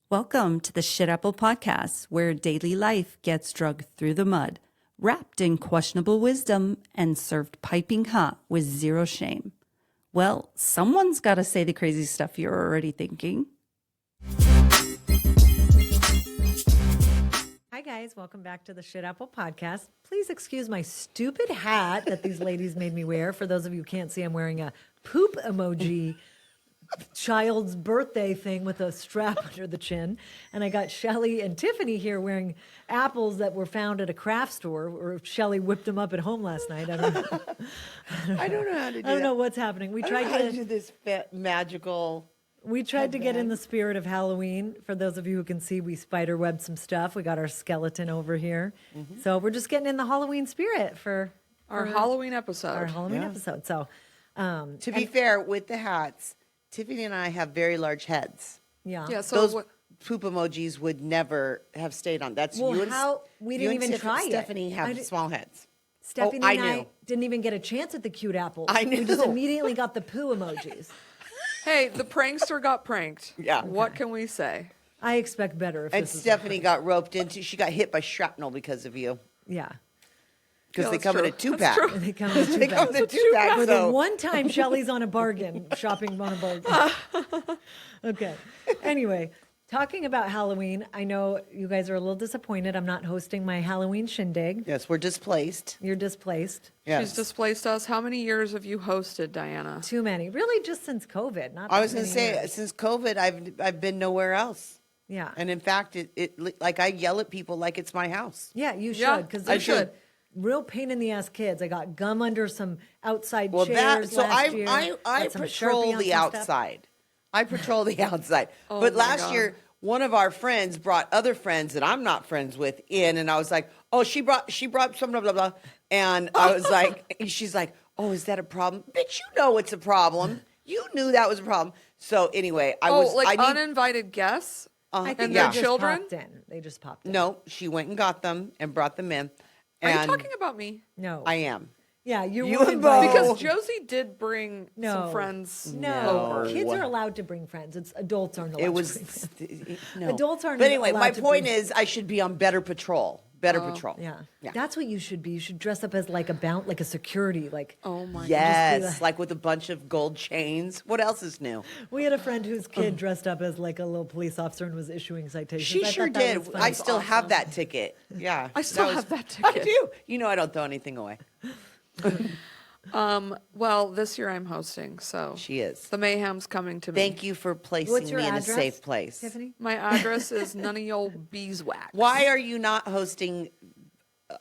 Welcome to the Shit Apple Podcast, where daily life gets drugged through the mud, wrapped in questionable wisdom, and served piping hot with zero shame. Well, someone's got to say the crazy stuff you're already thinking. Hi, guys. Welcome back to the Shit Apple Podcast. Please excuse my stupid hat that these ladies made me wear. For those of you who can't see, I'm wearing a poop emoji child's birthday thing with a strap under the chin. And I got Shelley and Tiffany here wearing apples that were found at a craft store, or Shelley whipped them up at home last night. I don't know. I don't know how to do I don't know what's happening. We tried to do this magical. We tried to get in the spirit of Halloween. For those of you who can see, we spider webbed some stuff. We got our skeleton over here. Mm-hmm. So we're just getting in the Halloween spirit for our Halloween episode. Our Halloween episode. So, to be fair, with the hats, Tiffany and I have very large heads. Yeah. So those poop emojis would never have stayed on. That's well, you and we didn't even try it. Stephanie have small heads. Stephanie and I I didn't even get a chance at the cute apples. I knew. We just immediately got the poo emojis. Hey, the prankster got pranked. Yeah. What can we say? I expect better. If And this is Stephanie got roped into. She got hit by shrapnel because of you. Yeah. Because Yeah, they that's come in a true. 2-pack. That's true. They come in two They come in a bags. 2-pack. For the So one time Shelley's on a bargain, shopping on a bargain. Okay. Anyway, talking about Halloween, I know you guys are a little disappointed. I'm not hosting my Halloween shindig. yes, we're displaced. You're displaced. Yes. She's displaced us. How many years have you hosted, Diana? Too many. Really, just since COVID. Not. I that was going to many say, years. since COVID, I've been nowhere else. Yeah. And in fact, it like I yell at people like it's my house. Yeah, you Yeah, should, because I they're should. real pain in the ass kids. I got gum under some outside Well, chairs so last year. I Got some patrol Sharpie on the some stuff. outside. I patrol the outside. Oh But my last God. year, one of our friends brought other friends that I'm not friends with in, and I was like, "Oh, she brought some blah blah blah," and I was like, "She's like, oh, is that a problem? Bitch, you know it's a problem. You knew that was a problem." So anyway, I uninvited guests? I think And they their just children? popped in. They just popped in. no, she went and got them and brought them in. Are And you talking about me? No. I am. Yeah, You were and invited. Bo. Because Josie did bring No. some friends. No, No. kids are allowed to bring friends. It's adults aren't allowed. It to was bring friends. no. Adults aren't But anyway, allowed my to point bring- is, I should be on better patrol. Better patrol. Yeah. Yeah. That's what you should be. You should dress up as like a security. Like Oh my Yes, like with a bunch of gold chains. What else is new? we had a friend whose kid dressed up as like a little police officer and was issuing citations. She I sure thought that did. was fun. I still have that ticket. Yeah, I still have that ticket. I do. You know, I don't throw anything away. God. Well, this year I'm hosting, so She is. the mayhem's coming to me. Thank you for placing What's your me in address, a safe place. Tiffany? My address is none of your beeswax. Why are you not hosting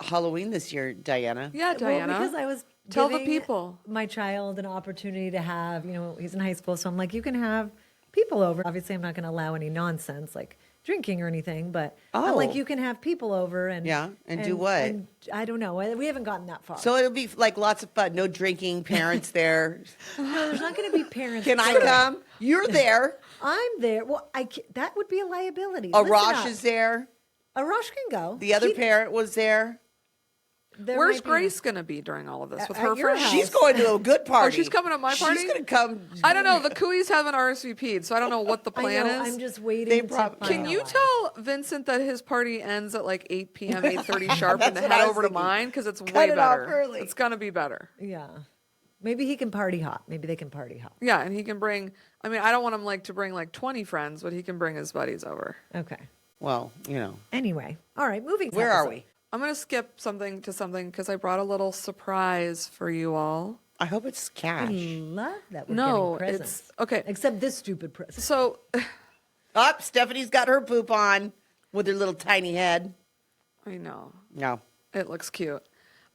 Halloween this year, Diana? Yeah, Diana. Well, because I was Tell the giving people. my child an opportunity to have, he's in high school, so I'm like, you can have people over. Obviously, I'm not going to allow any nonsense like drinking or anything, but I'm like, Oh. you can have people over and Yeah, and do what? And I don't know. We haven't gotten that far. So it'll be like lots of fun. No drinking, parents there. no, there's not going to be parents. Can I there. come? You're there. I'm there. Well, that would be a liability. Listen Arash up. is there. Arash can go. The other parent was there. There Where's might be- Grace going to be during all of this? With At her your friends? house. She's going to a good party. Oh, she's coming to my party? She's going to come. I don't know. The Cooey's haven't RSVP'd, so I don't know what the I plan know, is. I'm just waiting. They to prob- find Can out you why. tell Vincent that his party ends at like 8 p.m., 8:30 sharp, and to That's what head I was over to thinking. mine? Because it's Cut way it off better. early. It's going to be better. Yeah, maybe he can party hop. Maybe they can party hop. Yeah, and he can bring, I mean, I don't want him like to bring like 20 friends, but he can bring his buddies over. Okay. Well, you know. Anyway, all right. Moving. to Where are episode. we? I'm going to skip something to something because I brought a little surprise for you all. I hope it's cash. Love that we're No, getting presents. it's, okay. Except this stupid present. So, Oh, Stephanie's got her poop on with her little tiny head. I know. No. It looks cute.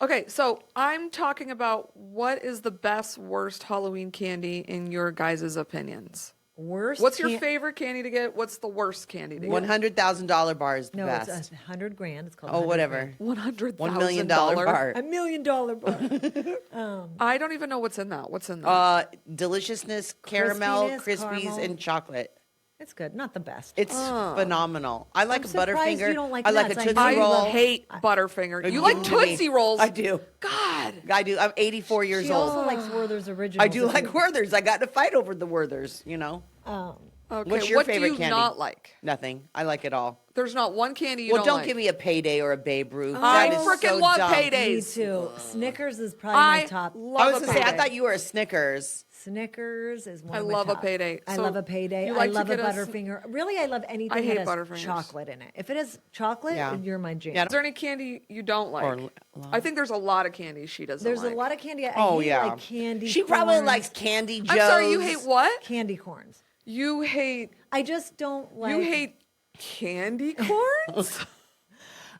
Okay, so I'm talking about what is the best, worst Halloween candy in your guys' opinions. Worst. What's your can- favorite candy to get? What's the worst candy to get? $100,000 bar is the No, best. it's Oh, $100,000. It's called. $100,000. whatever. $100,000 $1 million bar. $1 million bar. I don't even know what's in that. What's in that? Deliciousness, caramel, Crispiness, Krispies, caramel. and chocolate. It's good. Not the best. It's phenomenal. I like I'm a surprised Butterfinger. you don't like I like a nuts. I Tootsie know I you Roll. love- hate Butterfinger. You Give like them to me. Tootsie Rolls? I do. God. I do. I'm 84 years She old. also likes Werther's Originals. I do if like you- Werther's. I got in a fight over the Werther's, you know. Okay, What's your what favorite do you candy? not like? Nothing. I like it all. There's not one candy you Well, don't like. give me a Payday or a Babe Ruth. I That is freaking so love dumb. Me Paydays. too. Snickers is probably my I top. love I was a going to say, I Payday. thought you were a Snickers. Snickers is one I of my love a top. Payday. I So love a Payday. you I like to love a get us- Butterfinger. Really, I love anything I hate that has Butterfingers. chocolate in it. If it has chocolate, Yeah. you're my jam. Yeah. Is there any candy you don't like? Or- I think there's a lot of candy she doesn't There's like. a lot of candy. I Oh, hate yeah. like candy. She probably corns. likes Candy Joe's. I'm sorry, you hate what? candy corns. You hate I just don't like. you hate candy corns?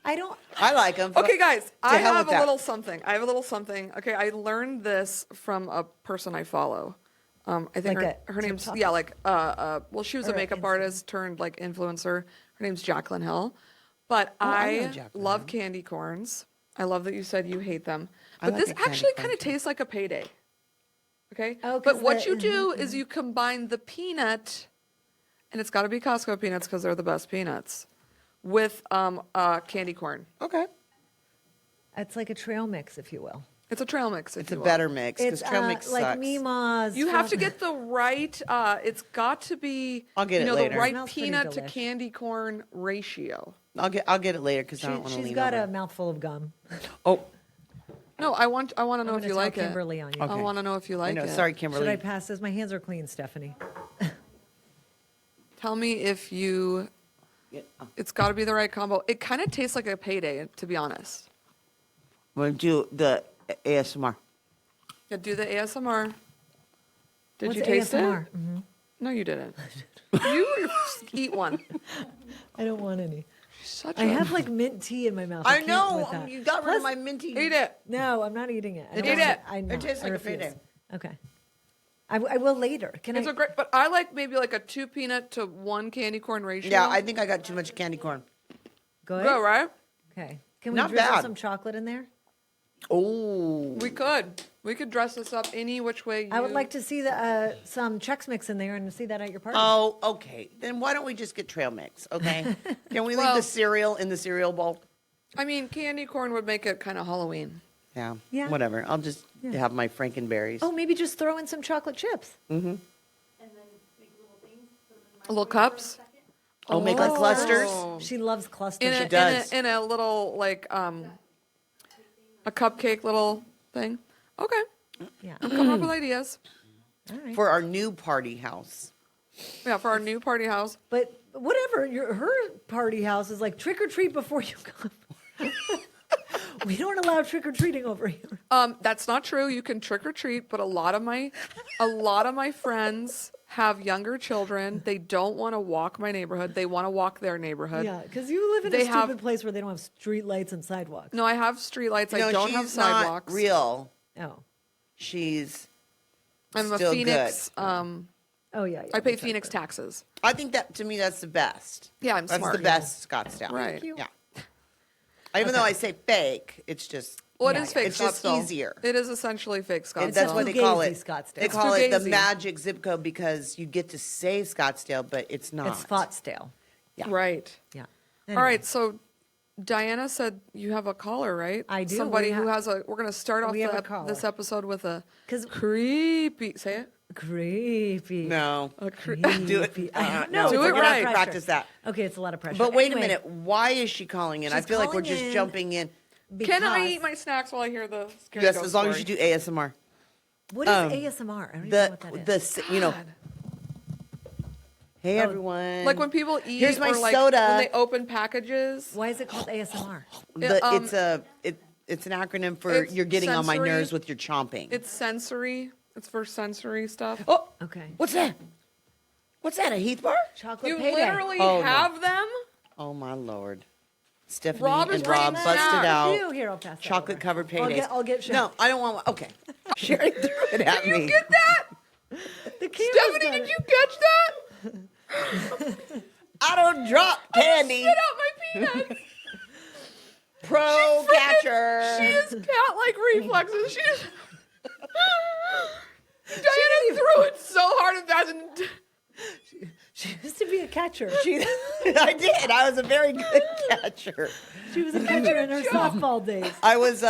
I don't. I like them. Okay, guys, I hell have with a that. little something. I have a little something. Okay, I learned this from a person I follow. I think Like her a name's TikTok? well, she was a Or makeup Instagram? artist turned like influencer. Her name's Jacqueline Hill. But I know I Jacqueline love Hill. candy corns. I love that you said you hate them. I But like this a candy actually corn kind of too. tastes like a Payday. Okay? Oh, 'cause but what the- you do is you combine the peanut, and it's got to be Costco peanuts because they're the best peanuts, with candy corn. Okay. It's like a trail mix, if you will. It's a trail mix. If It's a you will. better mix because It's trail mix like sucks. Mima's. You have to get the right. It's got to be. I'll get you it know, later. the right Smells pretty peanut to delish. candy corn ratio. I'll get it later because I don't want to She's lean got over. a mouthful of gum. Oh, No, I want to know I'm if gonna you tell like Kimberly it. on you. I Okay. want to know if you I like know. it. Sorry, Should Kimberly. I pass this? My hands are clean, Stephanie. Tell me if you. It's got to be the right combo. It kind of tastes like a Payday, to be honest. We'll do the ASMR. Yeah, do the ASMR. Did What's you taste ASMR? it? No, you didn't. You eat one. I don't want any. Such I a- have like mint tea in my mouth. I can't know. with that. You got rid of Plus- my minty. Eat it. No, I'm not eating it. I don't Eat want it. I know. It tastes I like a refuse. Payday. Okay. I will later. Can It's I? a great, but I like maybe like a 2 peanut to 1 candy corn ratio. Yeah, I think I got too much candy corn. Good. Go, right? Okay. Can we Not drizzle bad. some chocolate in there? Oh, We could. We could dress this up any which way you... I would like to see the some Chex Mix in there and see that at your party. oh, okay. Then why don't we just get trail mix? Okay. Can we leave Well- the cereal in the cereal bowl? I mean, candy corn would make it kind of Halloween. Yeah. Yeah. Whatever. I'll just have my Frankenberries. Oh, maybe just throw in some chocolate chips. Little cups? Oh, make like clusters. She loves clusters. In a, She does. In a little, like, a cupcake little thing. Okay. Yeah. I'm coming up with ideas. All right. For our new party house. Yeah, for our new party house. But whatever, her party house is like trick or treat before you come. We don't allow trick or treating over here. That's not true. You can trick or treat, but a lot of my friends have younger children. They don't want to walk my neighborhood. They want to walk their neighborhood. Yeah, because you live in They a have- stupid place where they don't have street lights and sidewalks. No, I have streetlights. No, I don't she's have sidewalks. not real. Oh. She's I'm a still Phoenix. good. Oh, yeah. I pay Phoenix taxes. I think that to me that's the best. Yeah, I'm That's smart. the best Scottsdale. Right. Thank you. Yeah. Even though I say fake, it's just Well, it Yeah, is yeah. fake It's just easier. easier. It is essentially fake Scottsdale. that's what they call it. Fugazi Scottsdale. They It's call it the Fugazi. magic zip code because you get to say Scottsdale, but it's not. It's Scottsdale. Yeah. Right. Yeah. All right. So Diana said you have a caller, right? I do. Somebody We who have- has a. We're going to start off we have a caller. this episode with a 'Cause- creepy. Say it. Creepy. No. A cre- Do it. Creepy. No, Do we're it gonna have to right. practice that. Okay, it's a lot of pressure. But wait a Anyway, minute. Why is she calling in? I She's feel like we're calling just in jumping in. Can I because- eat my snacks while I hear the scary Yes, ghost as long as story? you do ASMR. What is um, ASMR? I don't even know what that is. You know. God. Hey everyone. Like when people eat Here's my or like soda. when they open packages. Why is it called ASMR? It's an acronym for It's you're getting on my sensory. nerves with your chomping. It's sensory. It's for sensory stuff. Oh, Okay. what's that? What's that? A Heath bar? Chocolate You payday. literally Oh, no. have them? Oh my lord. Stephanie Rob is and Rob bringing busted snacks. out You, here, I'll pass that chocolate over. covered paydays. I'll get No, I don't want one. Okay. Sherry threw it at me. You get that? The camera's Stephanie, got did it. you catch that? I don't drop candy. Spit out my peanuts. Pro catcher. She has cat-like reflexes. She just... Diana threw it so hard and fast and... She used to be a catcher. I did. I was a very good catcher. She was a catcher in her softball days. I was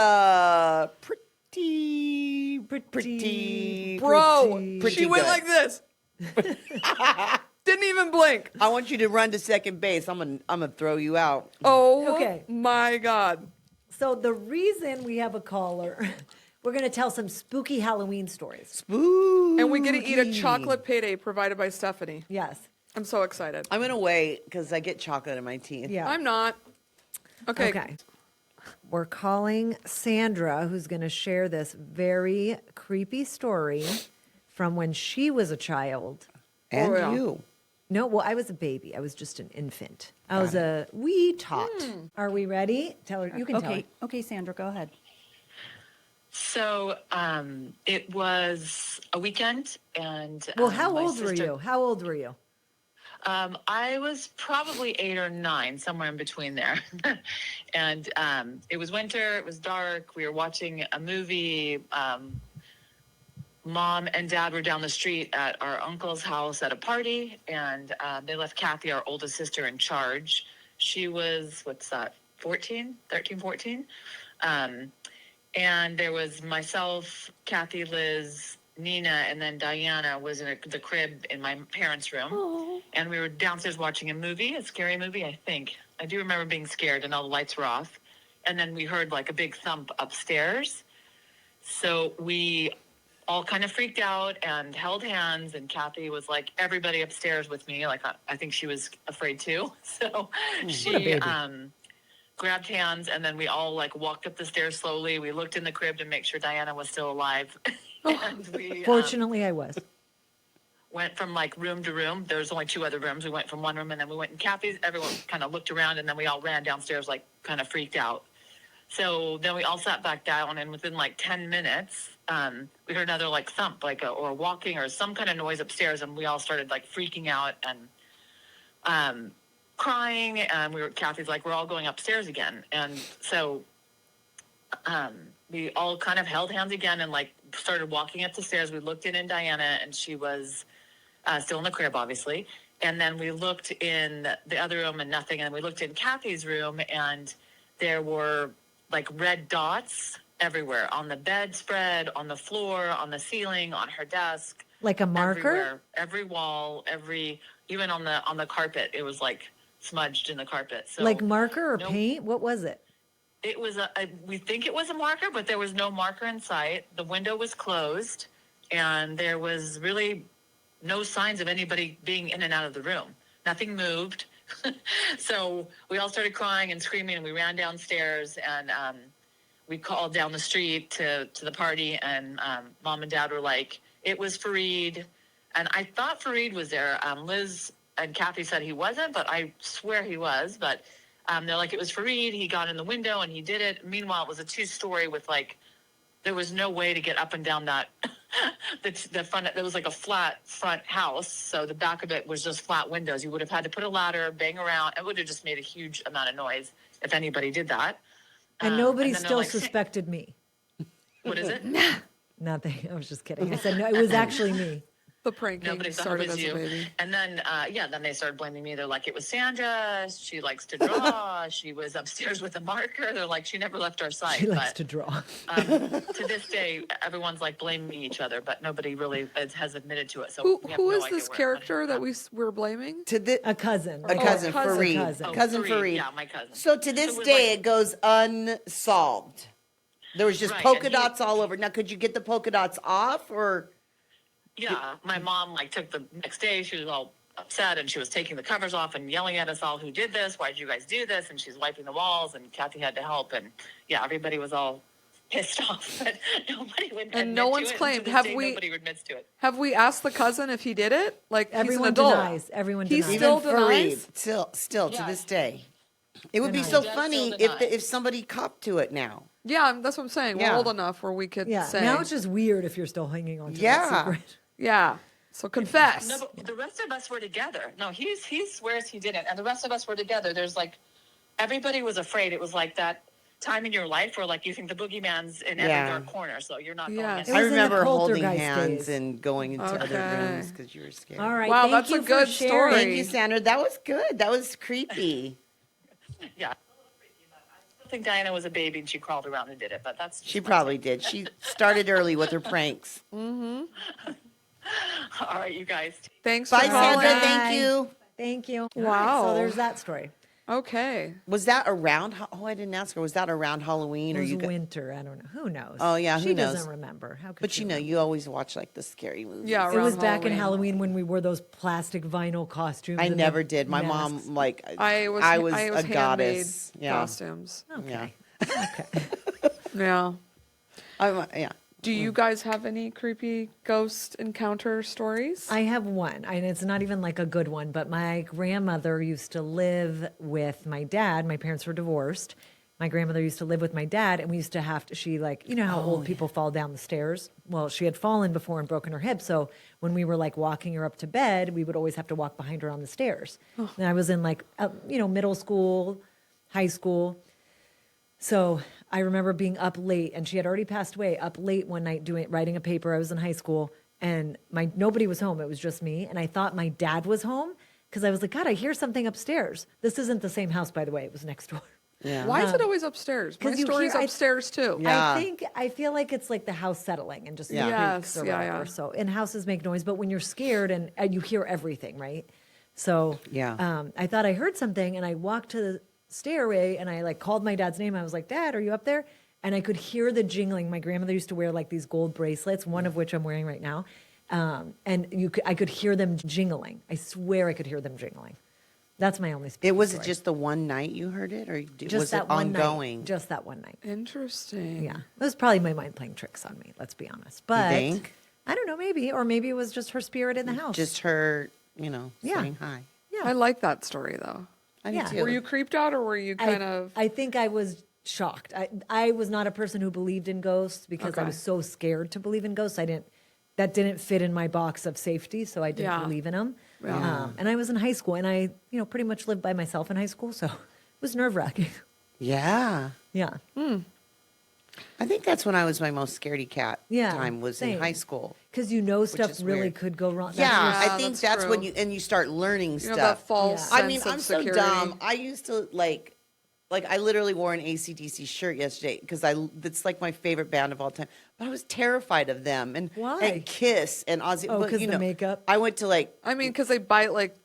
pretty Bro, pretty she went good. like this. Didn't even blink. I want you to run to second base. I'm gonna throw you out. Oh, Okay. my God. So the reason we have a caller, we're going to tell some spooky Halloween stories. Spooky. And we get to eat a chocolate payday provided by Stephanie. Yes. I'm so excited. I'm gonna wait because I get chocolate in my teeth. Yeah. I'm not. Okay. Okay. We're calling Sandra, who's going to share this very creepy story from when she was a child. And Oh, yeah. you. No, well, I was a baby. I was just an infant. I was a wee tot. Are we ready? Tell her. You can tell her. Okay, Sandra, go ahead. So it was a weekend, and Well, how my old were sister- you? How old were you? I was probably 8 or 9, somewhere in between there. And it was winter. It was dark. We were watching a movie. Mom and Dad were down the street at our uncle's house at a party, and they left Kathy, our oldest sister, in charge. She was, 13, 14? And there was myself, Kathy, Liz, Nina, and then Diana was in the crib in my parents' room. Aww. And we were downstairs watching a movie, a scary movie, I think. I do remember being scared, and all the lights were off. And then we heard like a big thump upstairs. So we all kind of freaked out and held hands, and Kathy was like, everybody upstairs with me. Like, I think she was afraid too. So she grabbed hands, and then we all like walked up the stairs slowly. We looked in the crib to make sure Diana was still alive. And we Fortunately, I was. went from like room to room. There was only 2 other rooms. We went from one room, and then we went in Kathy's. Everyone kind of looked around, and then we all ran downstairs, like kind of freaked out. So then we all sat back down, and within like 10 minutes, we heard another like thump, like or walking or some kind of noise upstairs, and we all started like freaking out and crying. And Kathy's like, we're all going upstairs again. And so we all kind of held hands again and like started walking up the stairs. We looked in Diana, and she was still in the crib, obviously. And then we looked in the other room and nothing. And we looked in Kathy's room, and there were like red dots everywhere, on the bedspread, on the floor, on the ceiling, on her desk. Like a marker? Everywhere, every wall, even on the carpet. It was like smudged in the carpet. So Like marker or paint? What was it? it was we think it was a marker, but there was no marker in sight. The window was closed, and there was really no signs of anybody being in and out of the room. Nothing moved. So we all started crying and screaming, and we ran downstairs, and we called down the street to the party, and Mom and Dad were like, it was Fareed. And I thought Fareed was there. Liz and Kathy said he wasn't, but I swear he was. But they're like, it was Fareed. He got in the window and he did it. Meanwhile, it was a 2-story with like, there was no way to get up and down that. The front, there was like a flat front house. So the back of it was just flat windows. You would have had to put a ladder, bang around. It would have just made a huge amount of noise if anybody did that. And nobody and then they're still like, suspected me. What is it? Nothing. I was just kidding. I said, no, it was actually me. The pranking Nobody thought started it was as a you. baby. And then, then they started blaming me. They're like, it was Sandra. She likes to draw. She was upstairs with a marker. They're like, she never left our side. She likes But, to draw. to this day, everyone's like blaming each other, but nobody really has admitted to it. So Who we have who no is idea this where character that money we're blaming? To the A cousin. a cousin, cousin. Fareed. Cousin. Oh, Cousin Fareed. Fareed. Yeah, my cousin. So to this it was day, like- it goes unsolved. There was just Right, polka and he- dots all over. Now, could you get the polka dots off, or Yeah, my mom like took the next day. She was all upset, and she was taking the covers off and yelling at us all, "Who did this? Why did you guys do this?" And she's wiping the walls, and Kathy had to help, and yeah, everybody was all pissed off, but nobody would. And admit no to one's it. And claimed. to this Have day, we- Nobody admits to it. Have we asked the cousin if he did it? Like he's an Everyone adult. denies. Everyone He denies. still even denies? Fareed? Still to Yeah. this day, it would be Denies. so He does funny still if deny. if somebody copped to it now. Yeah, that's what I'm saying. Yeah. We're old enough where we could Yeah. say. Now it's just weird if you're still hanging on to Yeah. that secret. Yeah. So confess. No, but the rest of us were together. No, he swears he didn't, and the rest of us were together. There's like, everybody was afraid. It was like that time in your life where like you think the boogeyman's in every Yeah. dark corner, so you're not Yes. going. I was in the remember holding poltergeist hands days. and going into other Okay. rooms because you were scared. All right. Wow, thank that's you a for good sharing. story. Thank you, Sandra. That was good. That was creepy. Yeah. I think Diana was a baby and she crawled around and did it, but that's She probably did. She started early with her pranks. All right, you guys. Thanks for Bye, calling. Sandra. Thank you. Thank you. All right, Wow. so there's that story. Okay. Was that around? Oh, I didn't ask her. Was that around Halloween It or was you? winter. I don't know. Who knows? Oh, yeah, She who knows? doesn't remember. How could But she you know, remember? you always watch like the scary movies. Yeah, It was around back in Halloween when we wore those plastic vinyl costumes. I and the never did. My masks. mom, like, I was a handmade goddess. Yeah. costumes. Yeah. Okay. Yeah. Yeah. Do you guys have any creepy ghost encounter stories? I have one, and it's not even like a good one, but my grandmother used to live with my dad. My parents were divorced. My grandmother used to live with my dad, and we used to have to, she like, you know how old people fall down the stairs? Well, she had fallen before and broken her hip. So when we were like walking her up to bed, we would always have to walk behind her on the stairs. And I was in like, middle school, high school. So I remember being up late, and she had already passed away, up late one night writing a paper. I was in high school, and nobody was home. It was just me, and I thought my dad was home because I was like, God, I hear something upstairs. This isn't the same house, by the way. It was next door. Yeah. Why is it always upstairs? My 'cause you story's hear- upstairs too. Yeah. I feel like it's like the house settling and just the Yeah. creaks Yes, or yeah, whatever. yeah. So, and houses make noise, but when you're scared and you hear everything, right? So, Yeah. I thought I heard something, and I walked to the stairway, and I like called my dad's name. I was like, Dad, are you up there? And I could hear the jingling. My grandmother used to wear like these gold bracelets, one of which I'm wearing right now. And I could hear them jingling. I swear I could hear them jingling. That's my only spooky It was story. just the one night you heard it, or Just was that it one ongoing? night. Just that one night. Interesting. Yeah, it was probably my mind playing tricks on me. Let's be honest. But think? I don't know, maybe, or maybe it was just her spirit in the house. Just her, Yeah. saying hi. yeah. I like that story though. I Yeah. do too. Were you creeped out or were you kind of I think I was shocked. I was not a person who believed in ghosts because I Okay. was so scared to believe in ghosts. That didn't fit in my box of safety, so I didn't Yeah. believe in them. Yeah. And I was in high school, and I pretty much lived by myself in high school, so it was nerve wracking. Yeah. Yeah. I think that's when I was my most scaredy cat Yeah, time was same. in high school. Because stuff is really weird. could go wrong. Yeah, That's I think that's that's when true. you start learning you know stuff. that false Yeah. I mean, sense of I'm so security? dumb. I used to like I literally wore an AC/DC shirt yesterday because that's like my favorite band of all time. But I was terrified of them and Why? and Kiss and Ozzy. Oh, but, 'cause the makeup? I went to like I mean, because they bite like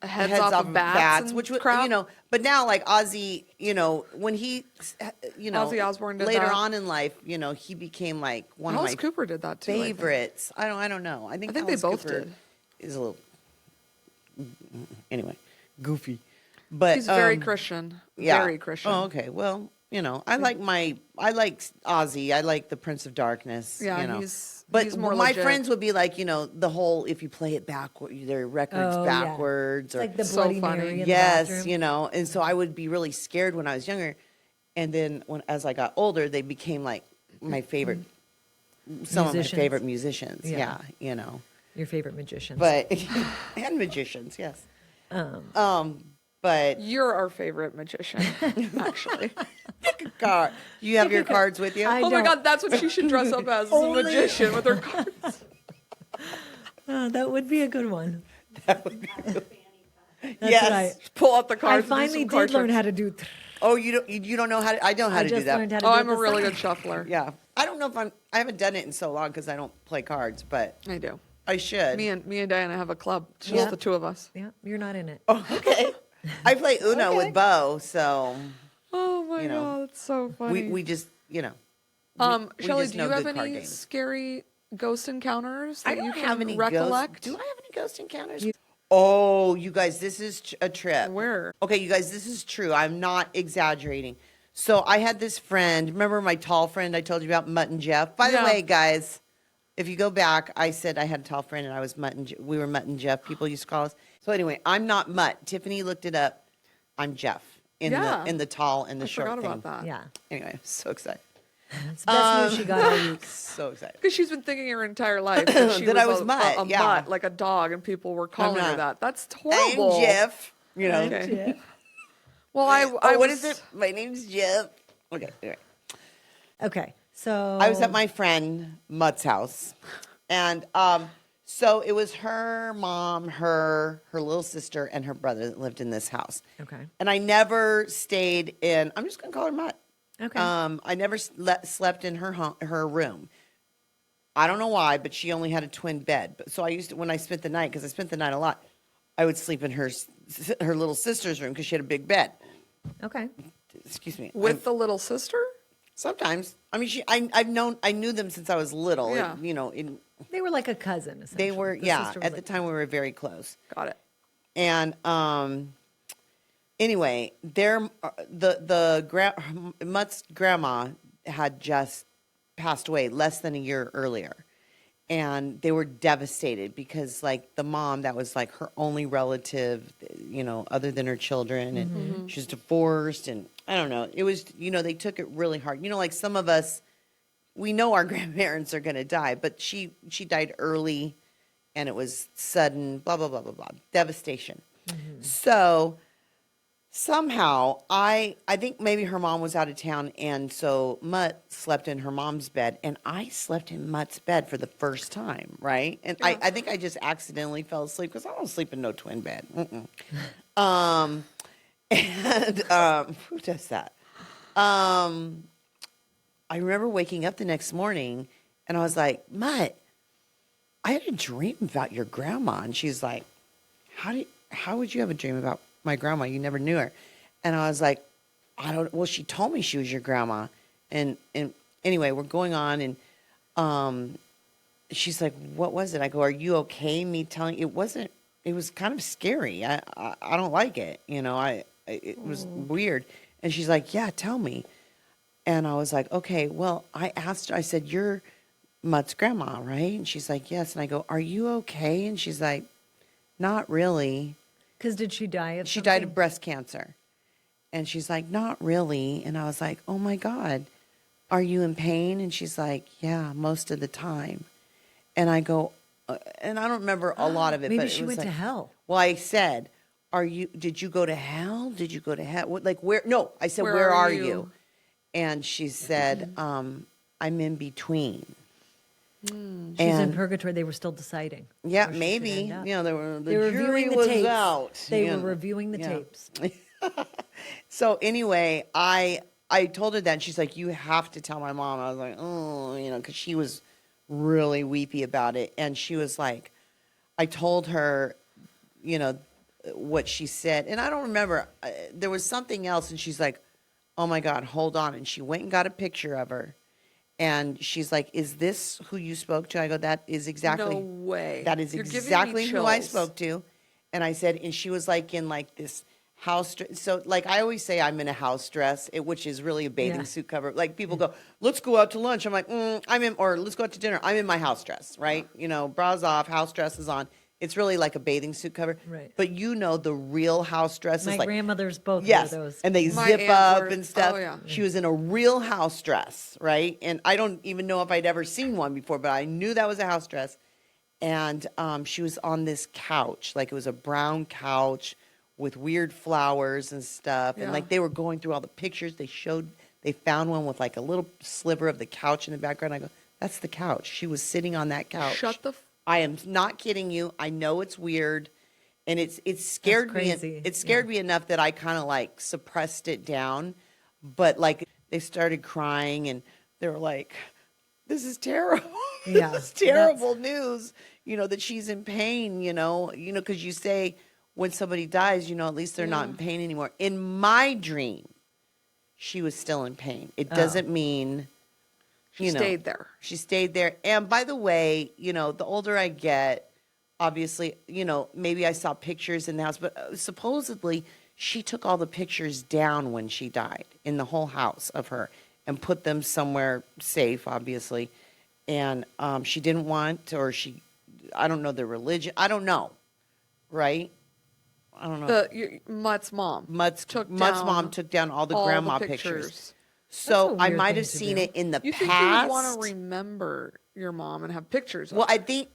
heads off of bats, and which was crap. But now like Ozzy, when he, Ozzy Osbourne did later that. on in life, he became like one Alice of my Cooper did that too. I think. favorites. I don't know. I think they Alice both Cooper did. is a little anyway goofy, but He's very Christian. yeah. Very Christian. Oh, okay. Well, I like Ozzy. I like the Prince of Darkness. Yeah, but he's more my legit. friends would be like, the whole if you play it backward, their records Oh, yeah. backwards, It's or like the So Bloody funny. Mary in the yes, bathroom. and so I would be really scared when I was younger, and then as I got older, they became like my favorite, some of my Musicians. favorite musicians. Yeah. Yeah, Your favorite magician. but and magicians, yes. But You're our favorite magician, actually. God, do you have your cards with you? I Oh my don't. God, that's what she should dress up as, a Only- magician with her cards. That would be a good one. That's yes. what I Pull out the cards. I and do finally some card did learn tricks. how to do. Oh, you don't know how to? I don't know how I to do just that. learned how to Oh, do I'm it a this really summer. good shuffler. Yeah, I don't know if I haven't done it in so long because I don't play cards, but I do. I should. Me and Diana have a club. It's just Yeah. the two of us. Yeah, you're not in it. Okay. I play Uno with Bo, so Oh my You know, God, it's so funny. we just we Shelley, just do know you have good card any games. scary ghost encounters that I don't you can have any recollect? Ghost, do I have any ghost encounters? Oh, you guys, this is a trip. Where? Okay, you guys, this is true. I'm not exaggerating. So I had this friend. Remember my tall friend I told you about, Mutt and Jeff? By the Yeah. way, guys, if you go back, I said I had a tall friend and I was Mutt and we were Mutt and Jeff. People used to call us. So anyway, I'm not Mutt. Tiffany looked it up. I'm Jeff in Yeah. the tall and the I short forgot thing. about that. Yeah, Anyway, I'm so excited. it's the best news she got all week. So excited. Because she's been thinking her entire life that she That was I was a Mutt, yeah. mutt, like a dog, and people were calling her not. that. That's horrible. I'm Jeff. Okay. Well, I what was, is it? My name's Jeff. Okay, anyway. Okay, so I was at my friend Mutt's house, and so it was her mom, her little sister, and her brother that lived in this house. Okay. And I never stayed in. I'm just gonna call her Mutt. Okay. I never slept in her room. I don't know why, but she only had a twin bed. So I used to, when I spent the night, because I spent the night a lot, I would sleep in her little sister's room because she had a big bed. Okay. Excuse me. With the little sister? Sometimes. I mean, I knew them since I was little. Yeah. They were like a cousin, essentially. They were, The yeah. sister was At the like- time, we were very close. Got it. And anyway, Mutt's grandma had just passed away less than a year earlier, and they were devastated because, like, the mom, that was like her only relative, other than her children, and she was divorced, and I don't know. It was, they took it really hard. Like some of us, we know our grandparents are going to die, but she died early, and it was sudden, blah blah blah blah blah, devastation. So somehow I think maybe her mom was out of town, and so Mutt slept in her mom's bed, and I slept in Mutt's bed for the first time, right? And I think I just accidentally fell asleep because I don't sleep in no twin bed. Who does that? I remember waking up the next morning, and I was like, Mutt, I had a dream about your grandma. And she's like, how would you have a dream about my grandma? You never knew her. And I was like, well, she told me she was your grandma. And anyway, we're going on, and she's like, what was it? I go, are you okay? Me telling it wasn't, it was kind of scary. I don't like it. It was weird. And she's like, yeah, tell me. And I was like, okay, well, I asked her, I said, you're Mutt's grandma, right? And she's like, yes. And I go, are you okay? And she's like, not really. Because did she die of She something? died of breast cancer. And she's like, not really. And I was like, oh my God, are you in pain? And she's like, yeah, most of the time. And I go, and I don't remember a lot of it. Maybe but she it was went to like, hell. Well, I said, did you go to hell? Did you go to hell? Like where? No, I said, Where where are are you? you? And she said, I'm in between. She's in And- purgatory. They were still deciding. Yeah, where she should maybe. end up. The They were jury reviewing the was tapes. out. They were reviewing the Yeah. tapes. So anyway, I told her that, and she's like, you have to tell my mom. I was like, oh, because she was really weepy about it. And she was like, I told her, what she said. And I don't remember. There was something else, and she's like, oh my God, hold on. And she went and got a picture of her. And she's like, is this who you spoke to? I go, that is exactly. No way. That is You're giving me exactly who I chills. spoke to. And I said, and she was like in like this house. So like I always say I'm in a house dress, which is really a bathing Yeah. suit cover. Like people go, let's go out to lunch. I'm like, or let's go out to dinner. I'm in my house dress, right? Bras off, house dresses on. It's really like a bathing suit cover. Right. But the real house dress My is like. grandmothers both Yes, wore those. and they My zip aunt up wore- and stuff. oh, yeah. She was in a real house dress, right? And I don't even know if I'd ever seen one before, but I knew that was a house dress. And she was on this couch, like it was a brown couch with weird flowers and stuff. And Yeah. like they were going through all the pictures. They found one with like a little sliver of the couch in the background. I go, that's the couch. She was sitting on that couch. Shut the I am not kidding you. I know it's weird, and it scared me. crazy. It scared me enough that I kind of like suppressed it down. But like they started crying, and they were like, "This is terrible. Yeah, this is terrible news. That she's in pain. Because you say when somebody dies, at least they're not in pain anymore. In my dream, she was still in pain. It doesn't mean." She stayed there. She stayed there. And by the way, the older I get, obviously, maybe I saw pictures in the house, but supposedly she took all the pictures down when she died in the whole house of her and put them somewhere safe, obviously. And she didn't want, I don't know the religion. I don't know. Right? I don't know. Mutt's mom. Mutt's mom took down all the all grandma the pictures. That's So a I weird might thing have to seen do. it in the You think past. you would want to remember your mom and have pictures of Well, her. I think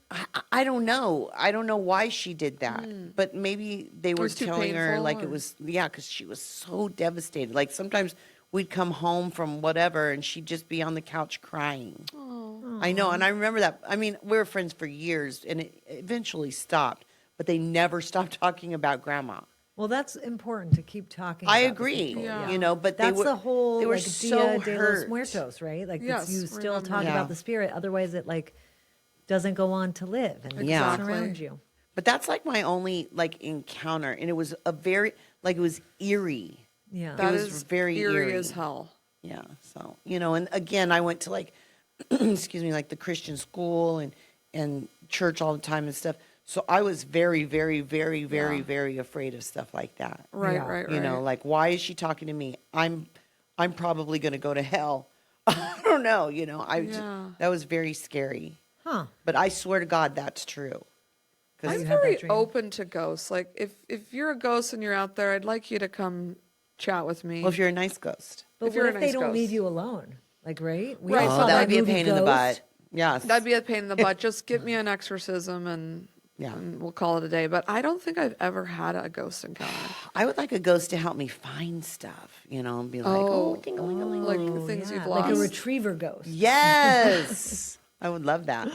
I don't know. I don't know why she did that, but maybe they were was too telling her painful, like it or- was because she was so devastated. Like sometimes we'd come home from whatever, and she'd just be on the couch crying. I know, and I remember that. I mean, we were friends for years, and it eventually stopped, but they never stopped talking about grandma. Well, that's important to keep talking I about. with agree. people, Yeah. You know, but That's they were the whole they were like so Dia de los hurt. Muertos, right? Like Yes, you still remember. talk Yeah. about the spirit, otherwise it like doesn't go on to live and Yeah. it's around you. But that's like my only like encounter, and it was a very like it was eerie. Yeah. That was is very eerie. as hell. Yeah. So and again, I went to like, excuse me, like the Christian school and church all the time and stuff. So I was very, very, very, very, very afraid of stuff like that. Right, Yeah. right, right. You know, like why is she talking to me? I'm probably going to go to hell. I don't know. That was very scary. Huh. But I swear to God, that's true. You I'm had that very dream? open to ghosts. Like if you're a ghost and you're out there, I'd like you to come chat with me. Well, if you're a nice ghost, But If you're what a if they nice don't leave ghost. you alone? Like, right? We Right, all so saw that would be a movie pain in the Ghost. butt. Yes. That'd be a pain in the butt. Just get me an exorcism and Yeah. and we'll call it a day. But I don't think I've ever had a ghost encounter. I would like a ghost to help me find stuff, and be like, oh, ding-a-ling-a-ling. Like things Yeah, you've like lost. a retriever ghost. Yes. I would love that.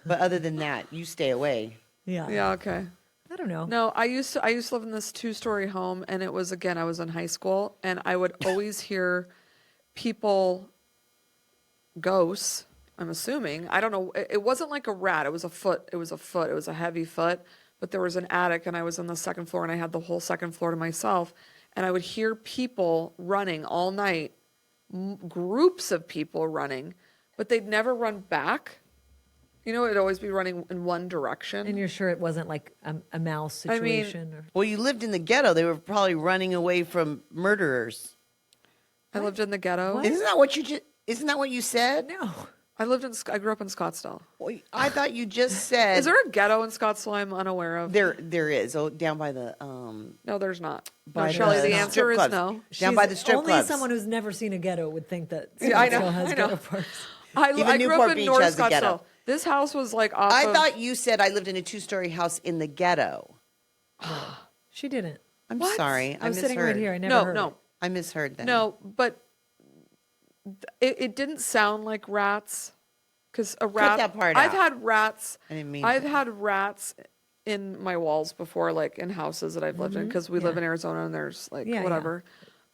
But other than that, you stay away. Yeah. Yeah, okay. I don't know. No, I used to live in this 2-story home, and it was, again, I was in high school, and I would always hear people, ghosts, I'm assuming. I don't know. It wasn't like a rat. It was a foot. It was a heavy foot. But there was an attic, and I was on the second floor, and I had the whole second floor to myself. And I would hear people running all night, groups of people running, but they'd never run back. It'd always be running in one direction. And you're sure it wasn't like a mouse I mean- situation? Or... Well, you lived in the ghetto. They were probably running away from murderers. I lived in the ghetto. What? Isn't that what isn't that what you said? No. I grew up in Scottsdale. Well, I thought you just said Is there a ghetto in Scottsdale I'm unaware of? there is. Oh, down by the No, there's not. by No, Shelley, the strip answer is clubs. no. Down by the strip only clubs. someone who's never seen a ghetto would think that Yeah, I know, Scottsdale has I know. ghetto parks. I Even grew Newport up in Beach North has a ghetto. Scottsdale. This house was like off I of... thought you said I lived in a 2-story house in the ghetto. She didn't. I'm What? sorry. I was misheard. sitting right here. I never No, heard no. it. I misheard that. No, but it didn't sound like rats. Because a rat... that part I've out. had rats... I didn't mean I've to. had rats in my walls before, like in houses that I've lived in, because we live in Arizona and there's like Yeah, yeah. whatever.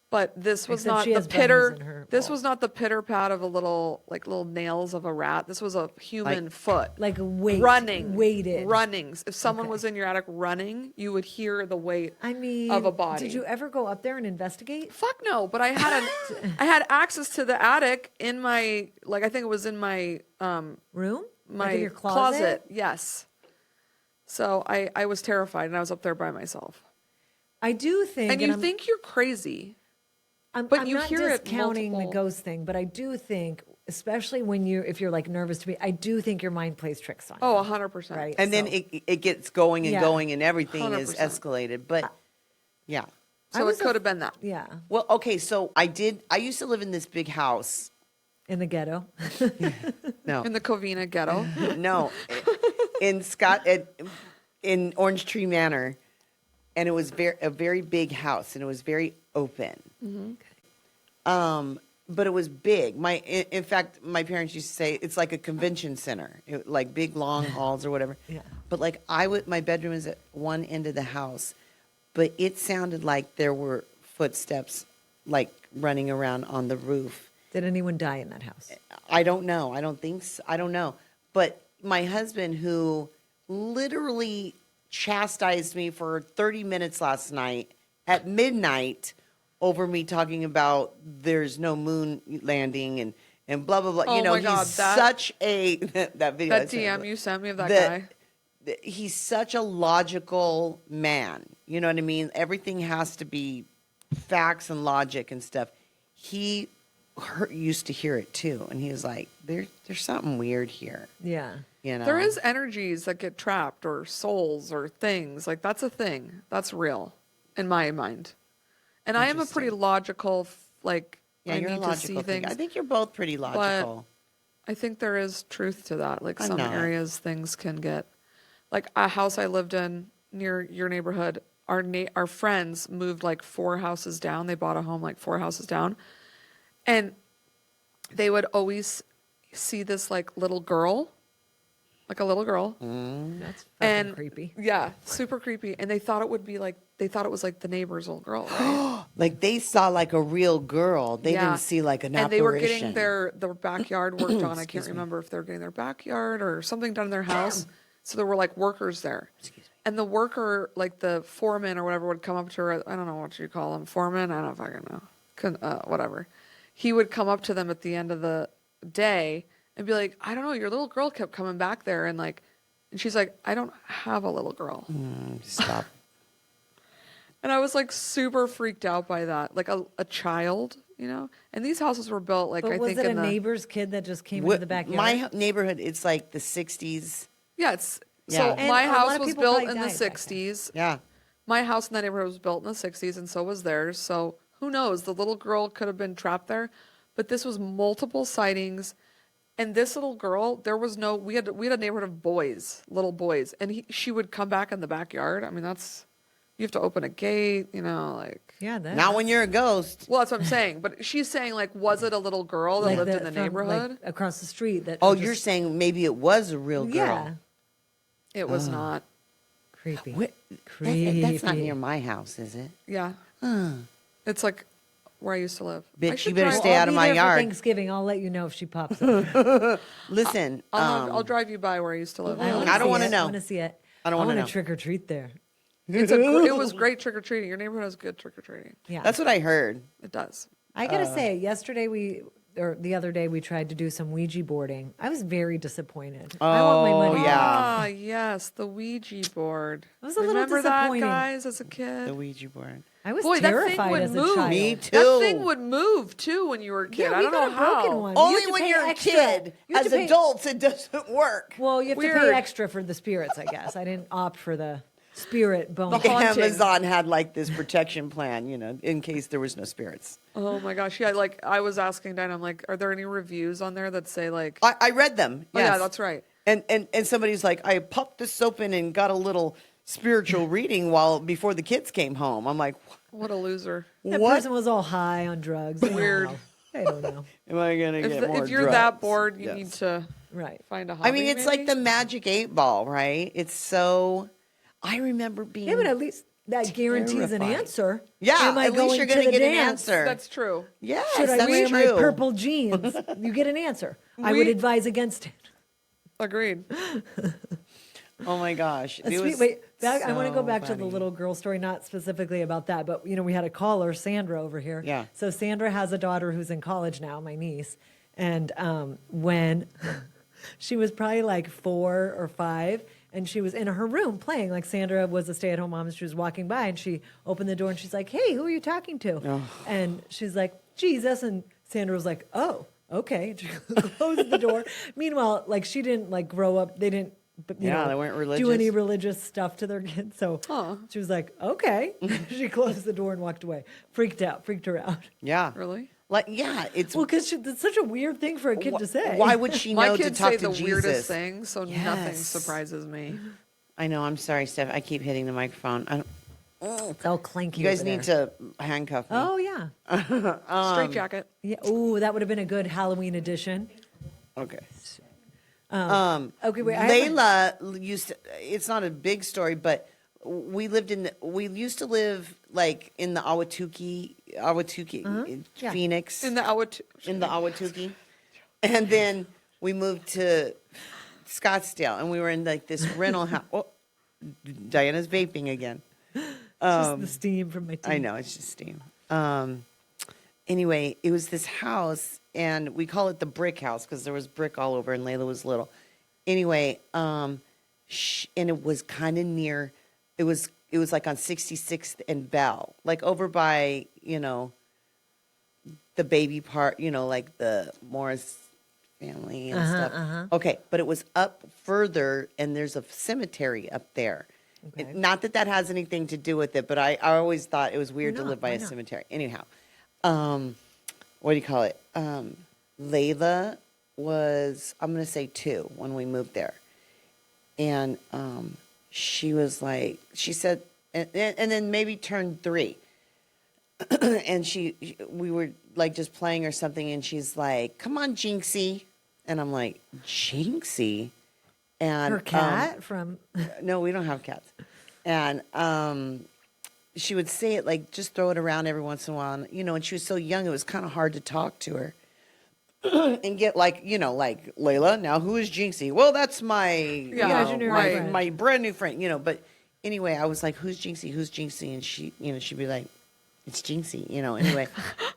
But this was Except not she the has bunnies pitter. in her This wall. was not the pitter pat of a little nails of a rat. This was a human foot. Like weighted. Runnings. If someone was in your attic running, you would hear the weight I mean, of a body. did you ever go up there and investigate? Fuck no, but I had access to the attic in my, like, I think it was in my Room? my Like in your closet? Yes. So I was terrified, and I was up there by myself. I do think, And you I'm- think you're crazy. but I'm you not hear it discounting the ghost thing, but I do think, especially if you're like nervous to be, I do think your mind plays tricks on you. Oh, 100%. Right. And then So- it gets going and Yeah. going and everything is 100%. escalated. But yeah. I So was it could have been that. Yeah, Well, okay, so I used to live in this big house. in the ghetto. No. In the Covina ghetto. No. In Orange Tree Manor. And it was a very big house, and it was very open. But it was big. In fact, my parents used to say it's like a convention center, like big long halls or whatever. Yeah. But like my bedroom is at one end of the house, but it sounded like there were footsteps, like running around on the roof. Did anyone die in that house? I don't know. I don't think so. I don't know. But my husband, who literally chastised me for 30 minutes last night at midnight over me talking about there's no moon landing and blah, blah, blah. Oh my God, he's such a, that video. I That sent you. DM you sent me of that guy. He's such a logical man. You know what I mean? Everything has to be facts and logic and stuff. He used to hear it too. And he was like, there's something weird here. Yeah. You know? There is energies that get trapped, or souls, or things. Like, that's a thing. That's real in my mind. And I am a pretty logical, like, Yeah, I you're a need to logical see thinker. things. I think you're both pretty logical. I think there is truth to that. Like, I'm some not. areas things can get, like a house I lived in near your neighborhood, our friends moved like 4 houses down. They bought a home like 4 houses down. And they would always see this like little girl like a little girl. That's fucking And creepy. Yeah, super creepy. And they thought it was like the neighbor's little girl, right? Like they saw like a real girl. They Yeah. didn't see like an And apparition. they were getting their backyard worked on. I can't remember if they were getting their backyard or something done in their house. So there were like workers there. And the worker, like the foreman or whatever, would come up to her. I don't know what you call him, foreman. I don't fucking know. Whatever. He would come up to them at the end of the day and be like, I don't know, your little girl kept coming back there, and she's like, I don't have a little girl. Stop. And I was like super freaked out by that, like a child, you know. And these houses were built like But I was think it a in the neighbor's kid that just came into the backyard? My neighborhood, it's like the 60s. yeah. It's Yeah. so And my a lot house of was people built probably in the died back then. '60s. Yeah. My house in that neighborhood was built in the '60s, and so was theirs. So who knows? The little girl could have been trapped there, but this was multiple sightings. And this little girl, there was no. We had a neighborhood of boys, little boys, and she would come back in the backyard. I mean, you have to open a gate, you know, like. Yeah, that. Not when you're a ghost. Well, that's what I'm saying. But she's saying, like, was it a little girl that lived in the from, neighborhood? like, across the street. That Oh, just- you're saying maybe it was a real girl. Yeah, It was not. creepy. What? Creepy. That's not near my house, is it? Yeah. It's like where I used to live. Bitch, I should you better drive- stay I'll out of be my there for yard. Thanksgiving, I'll let you know if she pops up. Listen, I'll drive you by where I used to live. I don't want wanna to know. I want to see it. I don't wanna know. trick or treat there. It was great trick or treating. Your neighborhood has good trick or treating. Yeah, that's what I heard. It does. I gotta say. Yesterday the other day we tried to do some Ouija boarding. I was very disappointed. I want my money. yeah. back. Ah, yes, the Ouija board. I was a little Remember that, disappointed. guys, as a kid? The Ouija board. I was Boy, that thing terrified would as a move. child. Me too. That thing would move too when you were a kid. Yeah, I we don't know got a broken how. one. You Only have to when pay you're extra. a kid. You have As to pay- adults, it doesn't work. Well, you have to Weird. pay extra for the spirits, I guess. I didn't opt for the spirit bone. The haunting. Amazon had like this protection plan, in case there was no spirits. Oh my gosh! Yeah, like I was asking Diana, I'm like, are there any reviews on there that say like, I read them. oh yeah, yes. that's right. And somebody's like, I popped this open and got a little spiritual reading before the kids came home. I'm like, What a loser. That what person was all high on drugs. I don't Weird. know. I don't know. am I gonna get more If you're that drugs? bored, you Yes. need to Right. find a hobby. I mean, it's like maybe? the magic 8 ball, right? It's so. I remember being. Yeah, but at least that guarantees an Terrified. answer. Yeah, Am I at least going you're to gonna the get an dance? answer. That's true. Yes, Should I that's wear true. my purple jeans? You get an answer. I would We- advise against it. Agreed. Oh my gosh! It was Wait, I want to go so back to the funny. little girl story, not specifically about that, but we had a caller, Sandra, over here. Yeah. So Sandra has a daughter who's in college now, my niece, and when she was probably like 4 or 5, and she was in her room playing. Like Sandra was a stay-at-home mom, and she was walking by, and she opened the door, and she's like, "Hey, who are you talking to?" And she's like, "Jesus," and Sandra was like, "Oh, okay." And she closed the door. Meanwhile, like she didn't like grow up. They didn't. But, you Yeah, know, they weren't do any religious. religious stuff to their kids. So Aw. she was like, okay. She closed the door and walked away. Freaked her out. Yeah, Really? Like it's Well, because it's such a weird thing for a kid to say. Why would she My know to kids talk say to the Jesus? weirdest things, so nothing Yes. surprises me. I know. I'm sorry, Steph. I keep hitting the microphone. I don't, It's all clanky. you guys over need there. to handcuff me. Oh, yeah. Straight jacket. Yeah. Oh, that would have been a good Halloween edition. Okay. Okay, wait. I have Layla used to. It's not a big story, but we used to live like in the Ahwatukee, Yeah. Phoenix, In the Ahwatukee, and then we moved to Scottsdale, and we were in like this rental house. Oh, Diana's vaping again. just the steam from my teeth. I know, it's just steam. Anyway, it was this house, and we call it the brick house because there was brick all over, and Layla was little. Anyway, and it was kind of near. It was like on 66th and Bell, like over by the baby part, like the Morris family and stuff. Okay, but it was up further, and there's a cemetery up there. Okay. Not that has anything to do with it, but I always thought it was weird to not? live by Why a not? cemetery. Anyhow, what do you call it? Layla was, I'm going to say 2 when we moved there. And she was like, she said, and then maybe turned 3. And we were like just playing or something, and she's like, "Come on, Jinxie." And I'm like, "Jinxie?" And Her cat from. no, we don't have cats. And she would say it like, just throw it around every once in a while. And, and she was so young, it was kind of hard to talk to her and get like, like, Layla, now who is Jinxie? Well, that's my, Imaginary friend. my brand new friend, but anyway, I was like, who's Jinxie? Who's Jinxie? And she, she'd be like, it's Jinxie, anyway.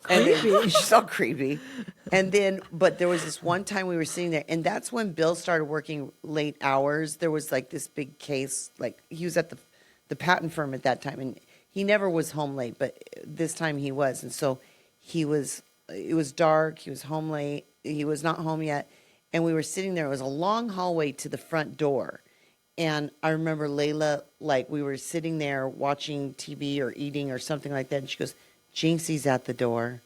Creepy. She's all creepy. And then, but there was this one time we were sitting there, and that's when Bill started working late hours. There was like this big case, like he was at the patent firm at that time, and he never was home late, but this time he was. And so it was dark, he was home late, he was not home yet, and we were sitting there. It was a long hallway to the front door. And I remember Layla, like we were sitting there watching TV or eating or something like that, and she goes, Jinxie's at the door.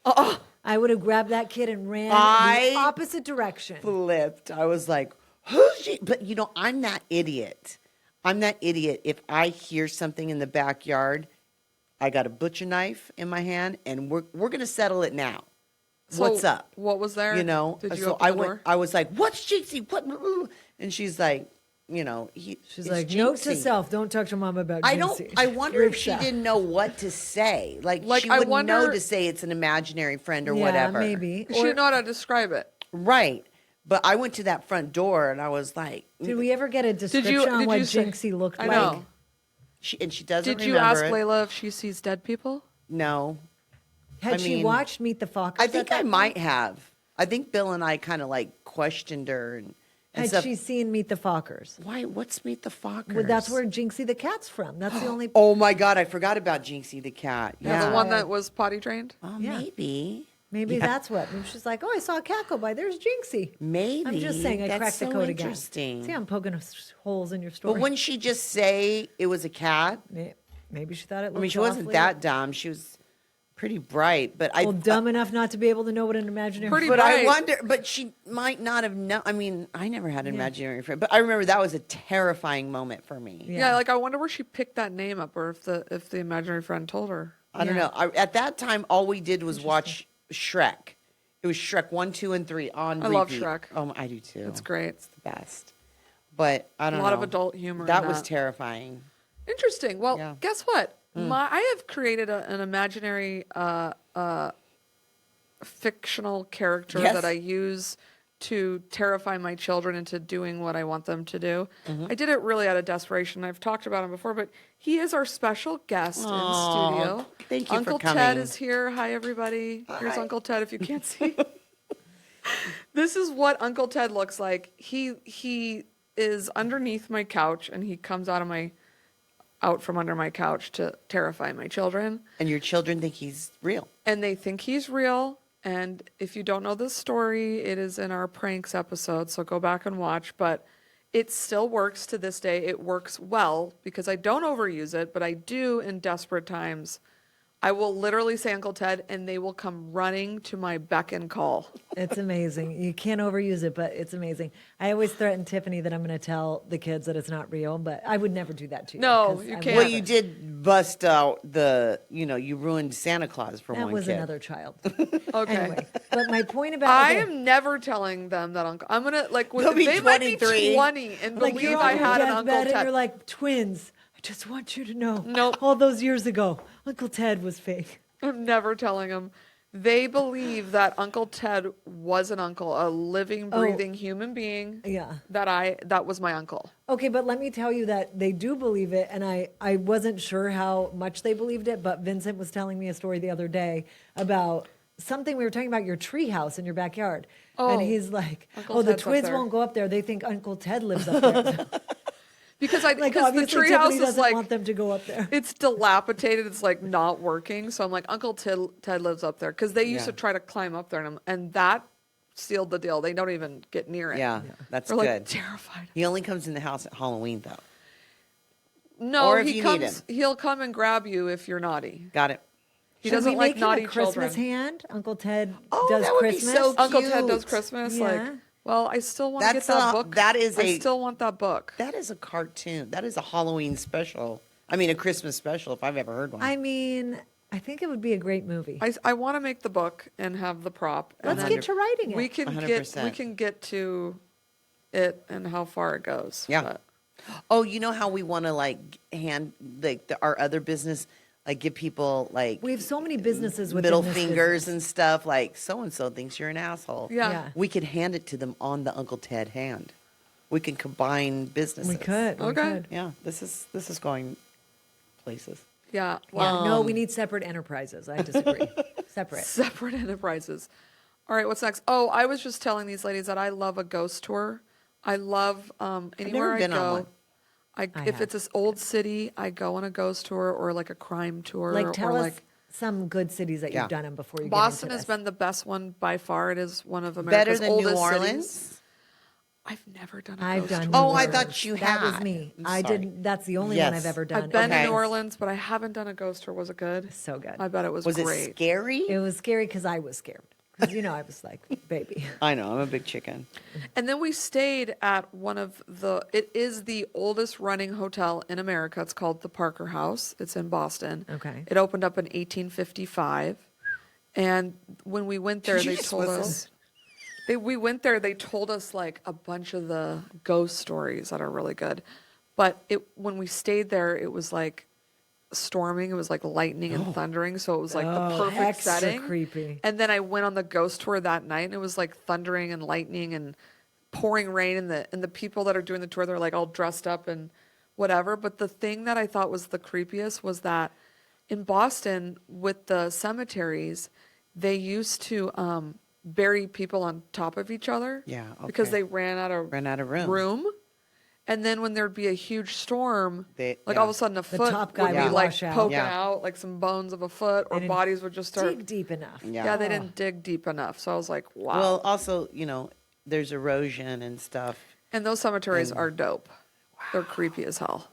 Oh, I would have grabbed that kid and ran in the opposite direction. Flipped. I was like, who's she? But I'm that idiot. If I hear something in the backyard, I got a butcher knife in my hand, and we're going to settle it now. So What's up? What was there? Did you so open the door? I was like, what's Jinxie? What? And she's like, She's like, note to self, don't talk to mom about Jinxie. I wonder if she didn't know what to say. Like she I wouldn't know to say it's an imaginary friend or whatever. Maybe. She didn't know how to describe it. Right. But I went to that front door and I was like, did we ever get a description on what Jinxie looked like? I know. She doesn't Did remember you ask it. Layla if she sees dead people? No. Had she watched Meet the Fockers? I think I might have. I think Bill and I kind of like questioned her and Had stuff. she seen Meet the Fockers? Why? What's Meet the Fockers? Well, that's where Jinxie the cat's from. That's the only. Oh my God, I forgot about Jinxie the cat. Yeah. The one that was potty trained? Oh, Yeah. maybe. Maybe that's what. And she's like, oh, I saw a cat go by. There's Jinxie. Maybe. I'm just saying, I That's cracked the so code interesting. again. See, I'm poking holes in your story. But wouldn't she just say it was a cat? Maybe she thought it looked I mean, she wasn't awfully- that dumb. She was pretty bright, but dumb enough not to be able to know what an imaginary Pretty But bright. I wonder, but she might not have known. I mean, I never had an imaginary friend, but I remember that was a terrifying moment for me. Yeah, like I wonder where she picked that name up, or if the imaginary friend told her. I don't know. At that time, all we did was watch Shrek. It was Shrek 1, 2, and 3 on repeat. love Shrek. Oh, I do too. It's great. It's the best. But I don't know. A lot of adult humor. That in was terrifying. Interesting. Well, Yeah. guess what? I have created an imaginary fictional character Yes. that I use to terrify my children into doing what I want them to do. I did it really out of desperation. I've talked about him before, but he is our special guest in studio. Thank you Uncle for coming. Ted is here. Hi, everybody. Here's Hi. Uncle Ted if you can't see. This is what Uncle Ted looks like. He is underneath my couch, and he comes out from under my couch to terrify my children. And your children think he's real. And they think he's real. And if you don't know this story, it is in our pranks episode, so go back and watch. But it still works to this day. It works well because I don't overuse it, but I do in desperate times. I will literally say Uncle Ted, and they will come running to my beck and call. It's amazing. You can't overuse it, but it's amazing. I always threaten Tiffany that I'm going to tell the kids that it's not real, but I would never do that to you. No, 'cause you I can't. would Well, never. you did bust out you ruined Santa Claus for That one was kid. another child. Okay. Anyway, but my point about I am never telling them that Uncle. I'm gonna like They'll be they might be 23. 20 and like believe you're I on your had an deathbed Uncle and Ted. you're like twins. I just want you to know. Nope. All those years ago, Uncle Ted was fake. I'm never telling them. They believe that Uncle Ted was an uncle, a living, breathing human being. Yeah. That was my uncle. Okay, but let me tell you that they do believe it, and I wasn't sure how much they believed it, but Vincent was telling me a story the other day about something. We were talking about your tree house in your backyard. Oh, and he's like, Uncle the Ted's up twins there." won't go up there. They think Uncle Ted lives up there. Because like, the obviously, treehouse Tiffany is doesn't like want them to go up there. it's dilapidated. It's like not working. So I'm like, Uncle Ted lives up there because they used to try to climb up there, and that sealed the deal. They don't even get near it. Yeah, that's They're good. like terrified. He only comes in the house at Halloween, though. No, Or if he you comes. need him. He'll come and grab you if you're naughty. Got it. He Should doesn't we like make him naughty a Christmas children. hand? Uncle Ted Oh, does that would be Christmas. so Uncle Ted cute. does Christmas. Yeah. Like, well, I still want to get That's that a- book. that is I a- still want that book. That is a cartoon. That is a Halloween special. I mean, a Christmas special, if I've ever heard one. I mean, I think it would be a great movie. I want to make the book and have the prop. and Let's then get to writing it. We can 100%. get to it and how far it goes. Yeah. But Oh, you know how we want to like hand like our other business, like give people like We have so many businesses with middle fingers and stuff. Like so and so thinks you're an asshole. Yeah. Yeah. We could hand it to them on the Uncle Ted hand. We can combine businesses. We could. Okay. Yeah, this is going places. yeah. Yeah, no, we need separate enterprises. I disagree. Separate. Separate enterprises. All right, what's next? Oh, I was just telling these ladies that I love a ghost tour. I love anywhere I been on go. one. If have. it's this old city, I go on a ghost tour or like a crime tour. Like, tell or us like some good cities that Yeah. you've done them before you Boston get into has this. been the best one by far. It is one of Better America's than oldest New Orleans. cities. I've never done a I've ghost done tour. Oh, New I Orleans. thought you That was had. me. I'm I sorry. didn't. That's the only one I've Yes. ever done. I've been Okay. to New Orleans, but I haven't done a ghost tour. Was it good? So good. I bet it was Was great. it scary? It was scary because I was scared. Because I was like, baby. I know. I'm a big chicken. And then we stayed at it is the oldest running hotel in America. It's called the Parker House. It's in Boston. Okay. It opened up in 1855. And when we went there, Did you they just told whistle? us, we went there, they told us like a bunch of the ghost stories that are really good. But when we stayed there, it was like storming. It was like lightning and thundering. So it was like the perfect extra setting. creepy. And then I went on the ghost tour that night, and it was like thundering and lightning and pouring rain, and the people that are doing the tour, they're like all dressed up and whatever. But the thing that I thought was the creepiest was that in Boston with the cemeteries, they used to bury people on top of each other. Yeah, Because okay. they ran out of room. And then when there'd be a huge storm, They- like yeah. all of a sudden a foot top guy would be would like wash out. poking Yeah. out, like some bones of a foot, or didn't bodies would just start. Dig deep enough. Yeah. Yeah, they didn't dig deep enough. So I was like, wow. Well, also, there's erosion and stuff. And those cemeteries are dope. They're creepy as hell.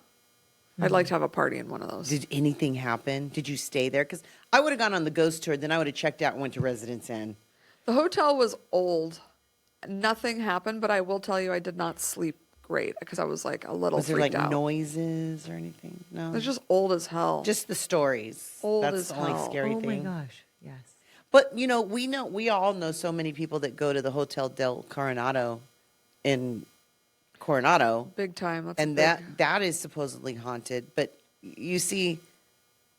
I'd like to have a party in one of those. Did anything happen? Did you stay there? Because I would have gone on the ghost tour, then I would have checked out and went to Residence Inn. The hotel was old. Nothing happened, but I will tell you I did not sleep great because I was like a little Was there freaked like out. noises or anything? No. It's just old as hell. Just the stories. Old That's as the only hell. scary Oh my thing. gosh. Yes. But we all know so many people that go to the Hotel del Coronado in Coronado, big time. That's and big. that is supposedly haunted. But you see,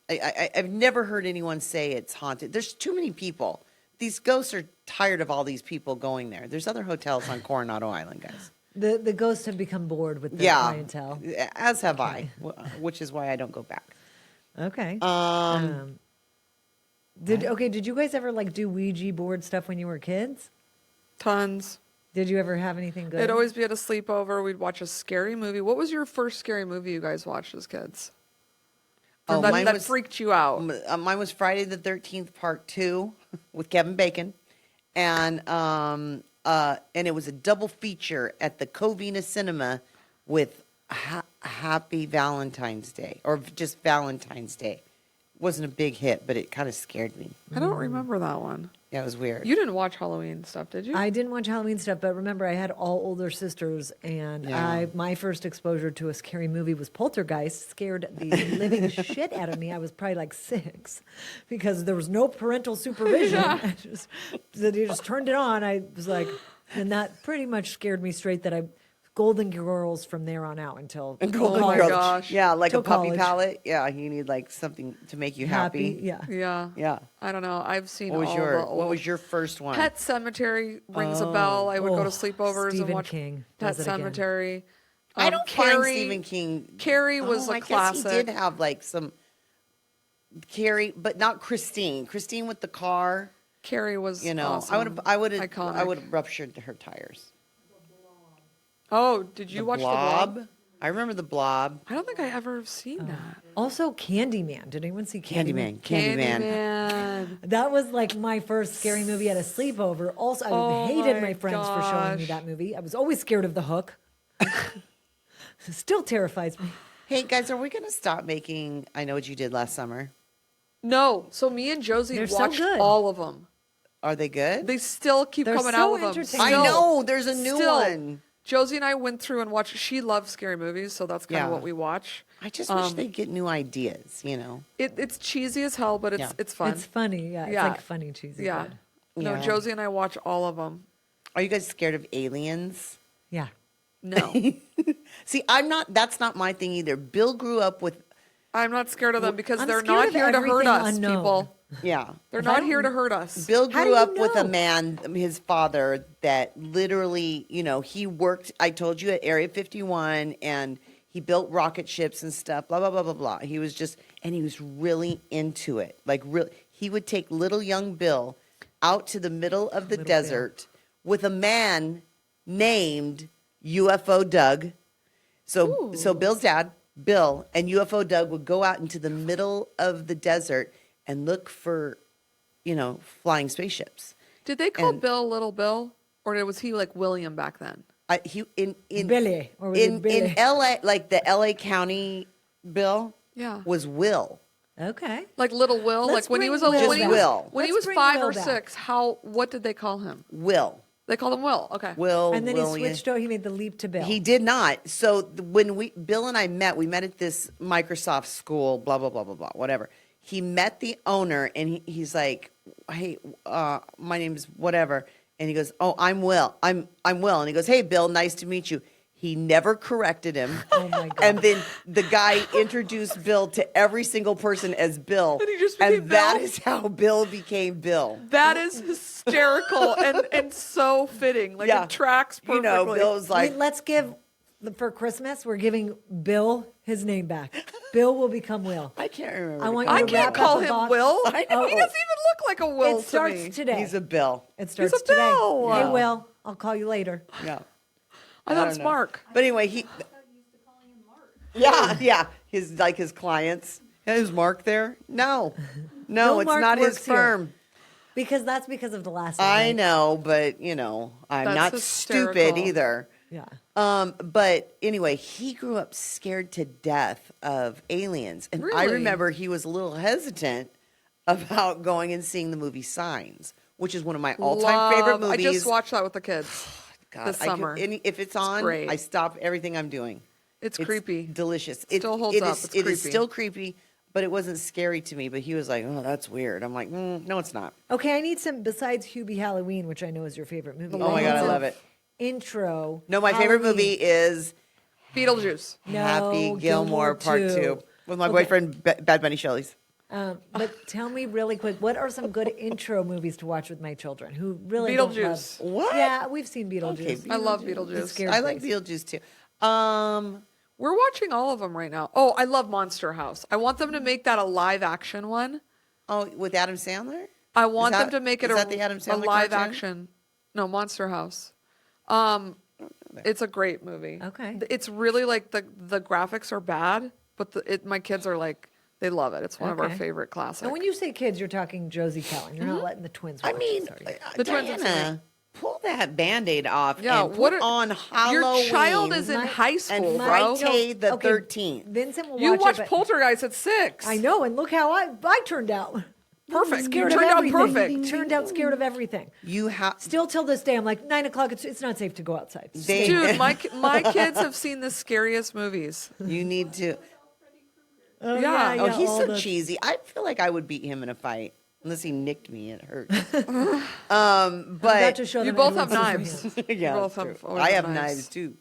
I've never heard anyone say it's haunted. There's too many people. These ghosts are tired of all these people going there. There's other hotels on Coronado Island, guys. The ghosts have become bored with the Yeah, clientele. as have I, which is why I don't go back. Okay. Did you guys ever like do Ouija board stuff when you were kids? Tons. Did you ever have anything good? It'd always be at a sleepover. We'd watch a scary movie. What was your first scary movie you guys watched as kids? Oh, that mine that was- freaked you out. Mine was Friday the 13th, Part 2, with Kevin Bacon, and it was a double feature at the Covina Cinema with Happy Valentine's Day, or just Valentine's Day. Wasn't a big hit, but it kind of scared me. I don't remember that one. Yeah, it was weird. You didn't watch Halloween stuff, did you? I didn't watch Halloween stuff, but remember I had all older sisters, and Yeah. my first exposure to a scary movie was Poltergeist. Scared the living shit out of me. I was probably like 6 because there was no parental supervision. They just turned it on. I was like, and that pretty much scared me straight. That I Golden Girls from there on out until Golden my Girls. gosh. Yeah, like Till a puppy college. palette. Yeah, you need like something to make you happy. Yeah. yeah. Yeah. I don't know. I've seen What was all your the old. What was your first one? Pet Cemetery rings a bell. I would go to Oh, sleepovers Stephen and watch King Pet does it again. Cemetery. I don't find Carrie, Stephen King. Carrie was a I classic. guess he did have like some Carrie, but not Christine. Christine with the car. Carrie was awesome. I would Iconic. have ruptured her tires. Oh, did you watch The Blob? I remember the Blob. I don't think I ever seen that. Also, Candyman. Did anyone see Candyman? Candyman. Candyman. That was like my first scary movie at a sleepover. Also, I Oh hated my my friends for showing me gosh. that movie. I was always scared of the hook. Still terrifies me. Hey guys, are we gonna stop making I Know What You Did Last Summer? No, so me and Josie They're so watched good. all of them. Are they good? They still keep They're coming so out with them. entertaining. I Still. know there's a new Still. one. Josie and I went through and watched. She loves scary movies, so that's kind Yeah. of what we watch. I just wish they'd get new ideas, you know. It's cheesy as hell, but Yeah. it's fun. It's funny. Yeah, Yeah. it's like funny cheesy. yeah. good. No, Yeah. Josie and I watch all of them. Are you guys scared of aliens? Yeah. No. See, that's not my thing either. Bill grew up with, I'm not scared of them because I'm they're scared not of here to hurt everything us, unknown. people. yeah. They're If I not don't- here to hurt us. Bill How do grew you up with a know? man, his father, that literally, he worked, I told you, at Area 51, and he built rocket ships and stuff, blah, blah, blah, blah, blah. He was really into it. Like, he would take little young Bill out to the middle of the Little desert with a man named UFO Doug. So Bill's dad, Bill, and UFO Doug would go out into the middle of the desert and look for, flying spaceships. Did they call And- Bill Little Bill? Or was he like William back then? Billy, or was it Billy? in LA, like the LA County Bill, Yeah. was Will. Okay. Like Little Will? Let's like when he bring was Will when he back. was, Will. when he Let's was bring 5 Will or back. 6, what did they call him? Will. They called him Will. Okay. Will. And then William. he switched over. He made the leap to Bill. He did not. So when Bill and I met, we met at this Microsoft school, blah, blah, blah, blah, blah, whatever. He met the owner and he's like, hey, my name's whatever. And he goes, oh, I'm Will. I'm Will. And he goes, hey, Bill, nice to meet you. He never corrected him. Oh, my God. And then the guy introduced Bill to every single person as Bill. And he just became that Bill? is how Bill became Bill. That is hysterical and so fitting. Like it tracks perfectly. Bill's like, Let's give, for Christmas, we're giving Bill his name back. Bill will become Will. I can't remember. I want to you I to call can't wrap call up a him box. Will. I know. He doesn't even look like a Will It starts to me. today. He's a Bill. It starts a today. Bill. Hey, Wow. Will, I'll call you later. Yeah. I thought it was don't know. Mark. But anyway, yeah, his clients. Is Mark there? No, No, it's Mark not his works here. firm. That's because of the last one. I right? know, but I'm That's not hysterical. stupid either. Yeah. But anyway, he grew up scared to death of aliens, and I Really? remember he was a little hesitant about going and seeing the movie Signs, which is one of my all-time favorite Love- movies. I just watched that with the kids. God, this I could- summer. if it's on, great. I stop everything I'm doing. It's creepy. Delicious. Still holds up. It's It is creepy. still creepy, but it wasn't scary to me. But he was like, "Oh, that's weird." I'm like, "No, it's not." Okay, I need some, besides Hubie Halloween, which I know is your favorite movie. Oh my God, I love it. Intro. No, my favorite Halloween. movie is Beetlejuice. No, Happy Gilmore Part 2 with my Okay. boyfriend Bad Bunny Shelley's. But tell me really quick, what are some good intro movies to watch with my children who really don't love- Beetlejuice. What? Yeah, we've seen Beetlejuice. Okay, I love It's Beetlejuice. scary. I like face. Beetlejuice too. We're watching all of them right now. Oh, I love Monster House. I want them to make that a live action one. Oh, with Adam Sandler. I want that- them to make it is a, that the Adam a Sandler live cartoon? action. No, Monster House. It's a great movie. Okay. It's really like the graphics are bad, but my kids are like, they love it. It's one of our Okay. favorite classics. And when you say kids, you're talking Josie Cullen. You're Mm-hmm. not letting the twins I watch mean, this, are you? The twins have seen Diana, pull that Band-Aid off Yeah, and what put are- on Halloween. Your child is in My- high school, and bro. Friday the Okay, 13th. Vincent will You watch watched it, but- Poltergeist at 6. I know, and look how I turned out. Perfect. Scared You of turned out everything. perfect. Turned out scared of everything. You have Still till this day, I'm like 9 o'clock. It's not safe to go outside. They- Dude, my kids have seen the scariest movies. you need to. Oh, yeah. Oh, he's all so the- cheesy. I feel like I would beat him in a fight unless he nicked me. It hurts. I'm about but to show You them both have Edward knives. Scissorhands. yeah, both that's have- true. always I have have knives. knives too.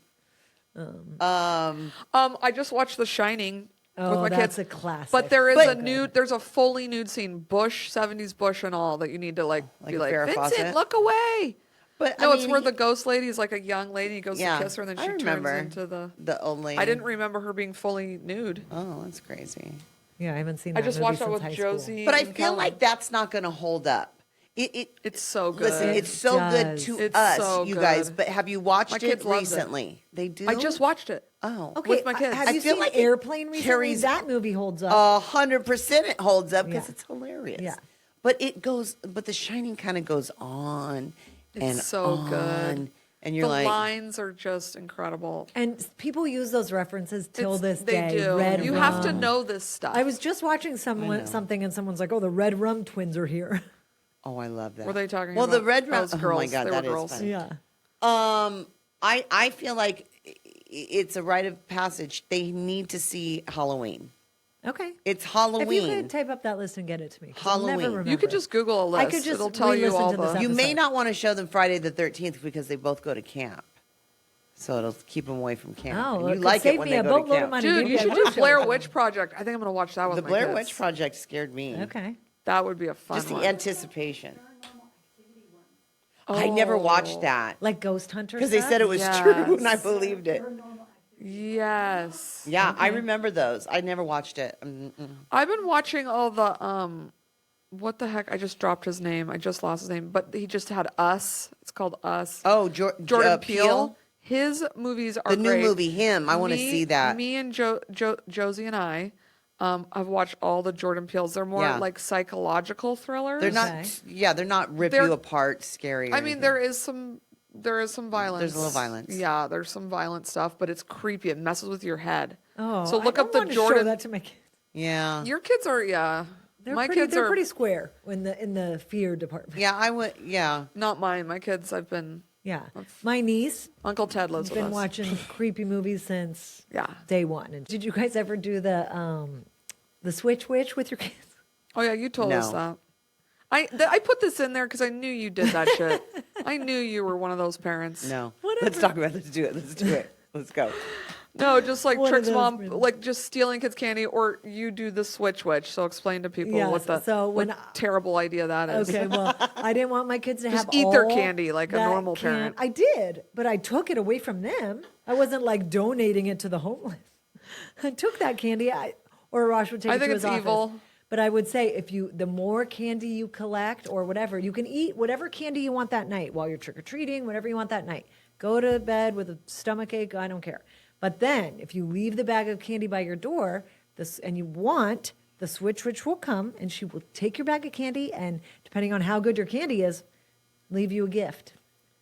I just watched The Shining with Oh, my that's kids. a classic. But there is But- there's a fully nude scene, bush, 70s bush and all that you need to Like be a like, Farrah Vincent, Fawcett? look away. But No, I it's mean, where the ghost lady is like a young lady. He goes yeah, to kiss her and then I she remember turns into the old lady. I didn't remember her being fully nude. Oh, that's crazy. Yeah, I haven't seen I that just movie watched that since with high school. Josie. But I and feel Kellen. like that's not going to hold up. It's so good. Listen, it's so good does. to It's us, so you guys. good. But have you watched My it kids loved it. recently? They do. I just watched it. Oh, Okay, with my kids. Have I you feel seen like it Airplane recently? carries- That movie holds up. 100% it holds up because Yeah. it's hilarious. Yeah. But The Shining kind of goes on and It's so on, good. and you're The like, lines are just incredible. And people use those references till It's- this day. They do. Red You rum. have to know this stuff. I was just watching something, and someone's like, "Oh, the Red Rum twins are here." oh, I love that. Were they talking Well, about the Red oh, Rum. it's Oh my girls. God, They that were is girls. funny. Yeah. I feel like it's a rite of passage. They need to see Halloween. Okay. It's If you Halloween. could type up that list and get it to me, 'cause I'll never Halloween. remember You could it. just Google a list. I could just It'll tell you re-listen all to this the. You may episode. not want to show them Friday the 13th because they both go to camp. So it'll keep them away from camp. Oh, And it you could like save it when me they a go to boatload of camp. money. Dude, Maybe you I should will do show Blair them. Witch Project. I think I'm gonna watch that with The my Blair kids. Witch Project scared me. Okay. That would be a fun Just the one. anticipation. I never watched that Like Ghost Hunter because they stuff? said it was true, and I Yes. believed it. Yes. Yeah, I remember those. I never watched it. I've been watching all the what the heck? I just dropped his name. I just lost his name, but he just had Us. It's called Us. Oh, Jordan Peele. His movies are The new great. movie, him. I want to see that. Me and Josie and I, I've watched all the Jordan Peele's. They're more Yeah. like psychological thrillers. They're Okay. not. Yeah, they're not rip They're- you apart, scary. Or I mean, anything. there is some violence. There's a little violence. Yeah, there's some violent stuff, but it's creepy. It messes with your head. Oh, so look I up the don't want to show Jordan. that to my kids. Yeah. Your kids are my kids they're are pretty square in the fear department. Yeah, I would. Yeah. not mine. My kids, I've been Yeah. My niece Uncle Ted lives has with been us. watching creepy movies since Yeah. day one. And did you guys ever do the Switch Witch with your kids? Oh yeah, you told us No. that. I put this in there because I knew you did that shit. I knew you were one of those parents. No. Whatever. Let's talk about. Let's do it. Let's do it. Let's go. No, just like One of tricks those mom, really- like just stealing kids' candy, or you do the Switch Witch. So explain to people Yes, what the so when what terrible idea that is. Okay, well, I didn't want my kids to Just have eat their all candy like a that normal parent. I did, but I took it away from them. I wasn't like donating it to the homeless. I took that candy, or Rosh would take I it to think his it's office. evil. But I would say the more candy you collect or whatever, you can eat whatever candy you want that night while you're trick or treating, whatever you want that night. Go to bed with a stomach ache, I don't care. But then if you leave the bag of candy by your door, and you want, the Switch Witch will come and she will take your bag of candy and depending on how good your candy is, leave you a gift.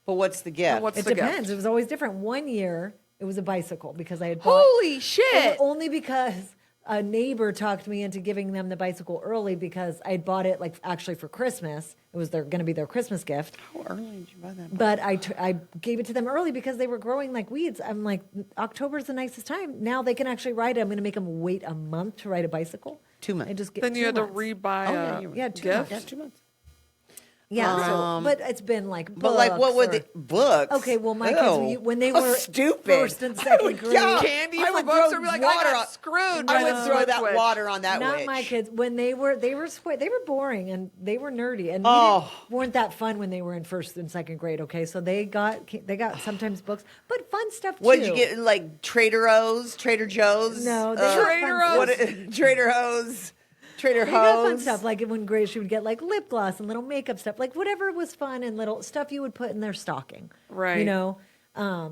But what's the gift? what's It the depends. gift? It was always different. One year it was a bicycle because I had bought Holy shit! only because a neighbor talked me into giving them the bicycle early because I had bought it like actually for Christmas. It was going to be their Christmas gift. How early did you buy that? But I gave it to them early because they were growing like weeds. I'm like, October's the nicest time. Now they can actually ride it. I'm going to make them wait a month to ride a bicycle. 2 months. I just get Then you 2 had to months. rebuy yeah, a you're right. Yeah, 2 gift. months. Yeah, 2 months. Yeah, but it's been like books. But like, what would or- the books? Okay, well, my Ew. kids, when they How were stupid. first and second grade. Candy I for would books, throw or be like, I water got on- screwed. I by would the throw Switch that Witch. water on that Not witch. my kids. When they were they were boring and they were nerdy and weren't that fun when they were in first and second grade. Okay, so they got sometimes books, but fun stuff too. What did you get? Like Trader Joe's? No, they got Trader fun O's. stuff. Trader Joe's. Trader They got fun Joe's. stuff. Like when Grace, she would get like lip gloss and little makeup stuff, like whatever was fun and little stuff you would put in their stocking. Right. You know,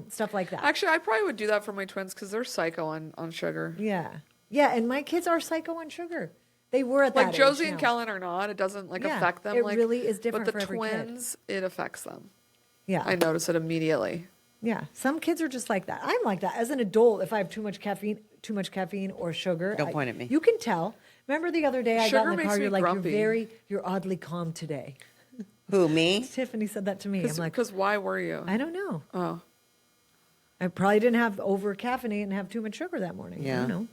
stuff like that. Actually, I probably would do that for my twins because they're psycho on sugar. Yeah. Yeah, and my kids are psycho on sugar. They were at that Like Josie age and now. Kellen are not. It doesn't like Yeah, affect them. it like, really is different But the for every kid. twins, it affects them. Yeah. I notice it immediately. Yeah, some kids are just like that. I'm like that. As an adult, if I have too much caffeine or sugar, Don't point at me. You can tell. Remember the other day I got Sugar in the makes car. me You're like, grumpy. you're oddly calm today. Who, me? Tiffany said that to me. I'm like, Because why were you? I don't know. Oh. I probably didn't have over caffeine and have too much sugar that morning. I Yeah. don't know.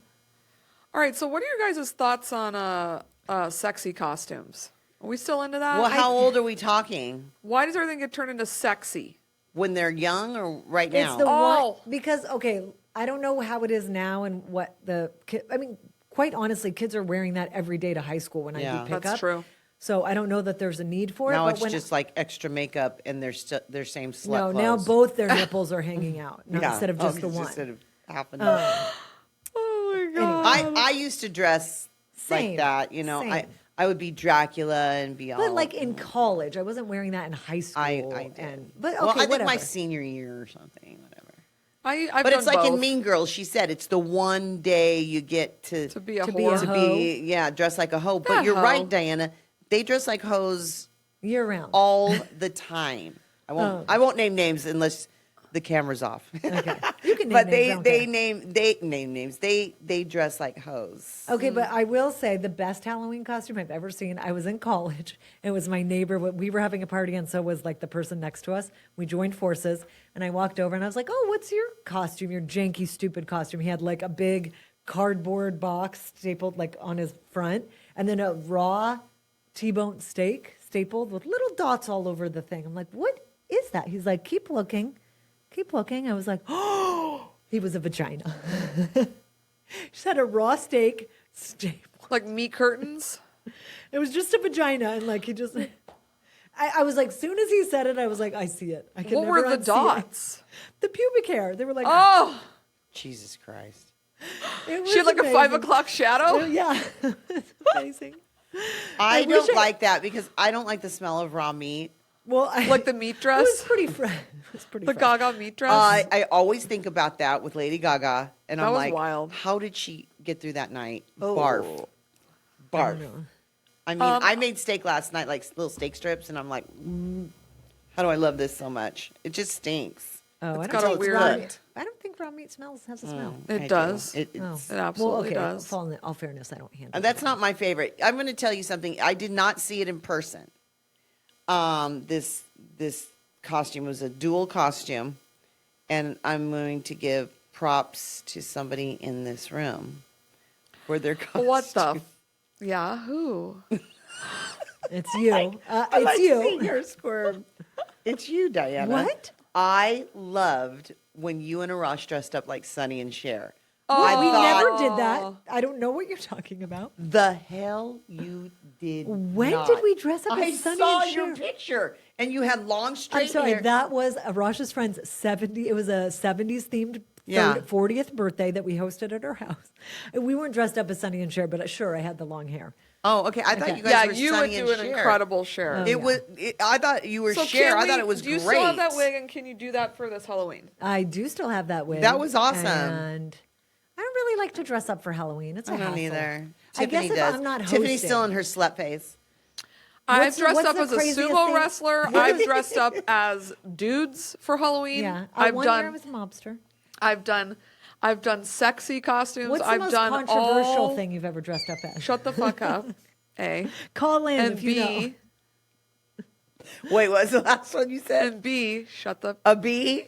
All right. So, what are your guys' thoughts on sexy costumes? Are we still into that? Well, how old are we talking? Why does everything get turned into sexy? When they're young or right now? It's the Oh. one because okay, I don't know how it is now and what the kid. I mean, quite honestly, kids are wearing that every day to high school when I Yeah. do pickup. That's true. So I don't know that there's a need for now it. it's but when just like extra makeup and they're their same slut no, now clothes. both their nipples are hanging out Yeah. instead of just the it's one. Instead of half a Oh my god. I used to dress Same, like that, you know. same. I would be Dracula and be all. But like in college, I wasn't wearing that in high school. I did. But okay, well, I think whatever. my senior year or something, whatever. I've But it's done like in both. Mean Girls. She said it's the one day you get to To be a To be a whore. to hoe. be dressed like a hoe. But A you're hoe. right, Diana. They dress like hoes year round. all the time. I won't. Oh. I won't name names unless the camera's off. Okay, you can name but names, I don't they care. name names. They dress like hoes. Okay, but I will say the best Halloween costume I've ever seen. I was in college. It was my neighbor. We were having a party, and so was like the person next to us. We joined forces, and I walked over, and I was like, "Oh, what's your costume? Your janky, stupid costume?" He had like a big cardboard box stapled like on his front, and then a raw T-bone steak stapled with little dots all over the thing. I'm like, "What is that?" He's like, "Keep looking." keep looking. I was like, oh, he was a vagina. She had a raw steak staple. Like meat curtains. It was just a vagina, and like he just. I was like, soon as he said it, I was like, I see it. I can What never were the unsee it. dots? The pubic hair. They were like, Oh, Jesus Christ. it she had was like a 5 amazing. o'clock shadow. Yeah, it's amazing. I wish don't I- like that because I don't like the smell of raw meat. Well, Like the meat It dress. was pretty fresh. It was pretty The fresh. Gaga meat dress. I always think about that with Lady Gaga, and That I'm was like, wild. how did she get through that night? Oh. Barf. Barf. know. I mean, I made steak last night, like little steak strips, and I'm like, how do I love this so much? It just stinks. Oh, It's I got don't a think weird- raw meat- I don't think raw meat has a smell. I It do. does. It's, Oh. It absolutely well, okay. does. In all fairness, I don't handle. And that's not my favorite. I'm going to tell you something. I did not see it in person. This costume was a dual costume, and I'm going to give props to somebody in this room for their costume. What the? Yeah, who? It's you. I It's like you. seeing her squirm. It's you, Diana. What? I loved when you and Arash dressed up like Sonny and Cher. Oh, I We thought, never did that. I don't know what you're talking about. the hell you did. When not. did we dress up I as Sonny saw and your Cher? picture, and you had long straight I'm sorry. hair. That was Rash's friend's 70. It was a 70s themed Yeah. 40th birthday that we hosted at her house. And we weren't dressed up as Sonny and Cher, but sure, I had the long hair. Oh, okay. I thought you guys Yeah, were you would Sonny and do an Cher. incroudible share. Oh, It yeah. was. I thought you were So Cher. can I we- thought it was do you great. still have that wig, and can you do that for this Halloween? I do still have that wig. That was awesome. And I don't really like to dress up for Halloween. It's a I don't hassle. either. I Tiffany guess if does. I'm not Tiffany's still in hosting. her slut face. I've dressed what's up the as a craziest sumo thing? wrestler. I've dressed up as dudes for Halloween. Yeah. I've One year I done. was a mobster. I've done sexy costumes. What's the I've most done controversial all. thing you've ever dressed up as? Shut the fuck up. A Call in and if you know. B Wait, what's the last one you said? and B. Shut the. A bee?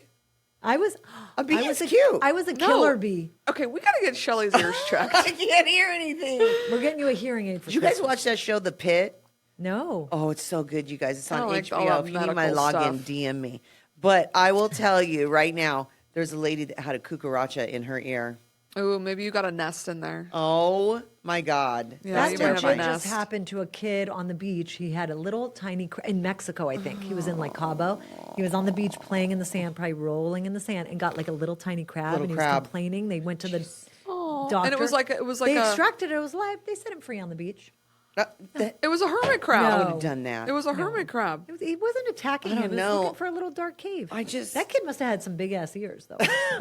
I was A bee I was is cute. I was a No. killer bee. Okay, we gotta get Shelley's ears checked. I can't hear anything. We're getting you a hearing aid for Did you guys Christmas. watch that show, The Pit? No. Oh, it's so good, you guys. It's I on don't like all HBO. that If you need my medical login, stuff. DM me. But I will tell you right now, there's a lady that had a cucaracha in her ear. Ooh, maybe you got a nest in there. Oh my God. Yeah, That's you That might have a legit terrifying. just nest. happened to a kid on the beach. He had a little tiny in Mexico, I think. He was in like Cabo. He was on the beach playing in the sand, probably rolling in the sand, and got like a little tiny crab. Little and he crab. was complaining. They went to the Oh, doctor. and it was like they a. extracted it. It was live. They set him free on the beach. It was a hermit crab. I No. would have done that. It was a hermit crab. He wasn't attacking I him. don't He was know. looking for a little dark cave. That kid must have had some big ass ears, though.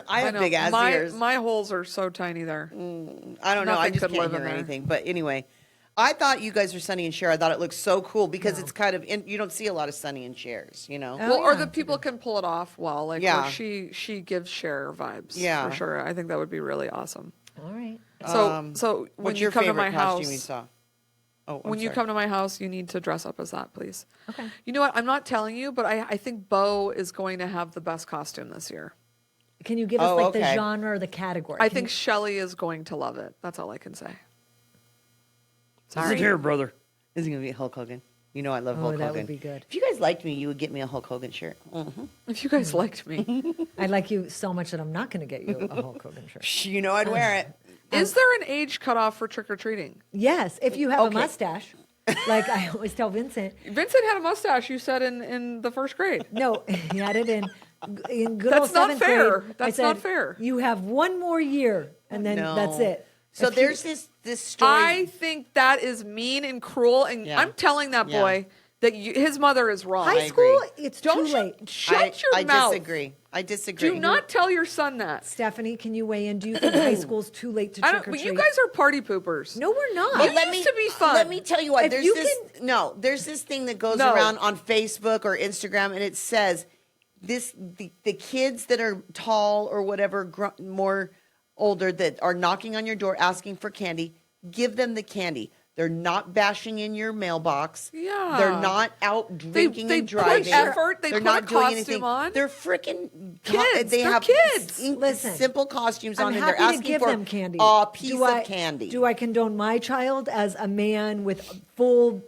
I have know. big ass my, ears. My holes are so tiny there. I don't know. I Nothing just could can't live in hear there. anything. But anyway, I thought you guys were Sonny and Cher. I thought it looked so cool because it's kind of you don't see a lot of Sonny and Chers, you know. Oh, Well, or yeah, the it's people can pull it off well. Like Yeah. where she gives Cher vibes. Yeah. For sure. I think that would be really awesome. All right. So when What's you your come to favorite my costume house, you saw? Oh, I'm when you sorry. come to my house, you need to dress up as that, please. Okay. You know what? I'm not telling you, but I think Bo is going to have the best costume this year. Can you give us Oh, like okay. the genre or the category? I Can think you- Shelley is going to love it. That's all I can say. Listen here, brother. This is gonna be Hulk Hogan. You know I love Oh, Hulk that Hogan. would be good. If you guys liked me, you would get me a Hulk Hogan shirt. If you guys liked me. I like you so much that I'm not going to get you a Hulk Hogan shirt. You know I'd wear it. Is there an age cutoff for trick or treating? Yes, if you have a Okay. mustache, like I always tell Vincent. Vincent had a mustache, you said, in the first grade. No, he had it in good That's old not seventh fair. grade. That's I not said, fair. You have one more year, and then No. that's it. So If you- there's this story. I think that is mean and cruel, and Yeah. I'm telling that Yeah. boy that his mother is wrong. high I school. agree. It's Don't too late. shut your I mouth. disagree. I disagree. Do not tell your son that. Stephanie, can you weigh in? Do you think high school's too late to I trick don't. or But treat? you guys are party poopers. No, we're not. But let used to be fun. Let me tell you what. If There's you there's this thing that goes No. around on Facebook or Instagram, and it says the kids that are tall or whatever, more older, that are knocking on your door asking for candy, give them the candy. They're not bashing in your mailbox. Yeah. They're not out drinking they and put driving. effort, they They're put not a doing costume anything. on. They're freaking Kids. They They're have kids. Listen, simple costumes on, I'm and they're happy to asking give for them candy. a piece Do of candy. Do I condone my child as a man with full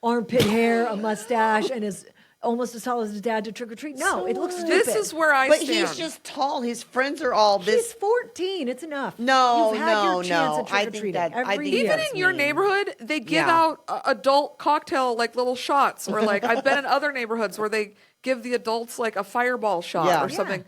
armpit hair, a mustache, and his almost as tall as his dad to trick or treat. No, it looks stupid. This is where I But stand. he's just tall. His friends are all He's this. 14. It's enough. No, You've had no, your chance no. at I trick or think treating that- I every think year. Even that's in your mean. neighborhood, they give Yeah. out adult cocktail, like little shots, or like I've been in other neighborhoods where they give the adults like a fireball shot Yeah. or something.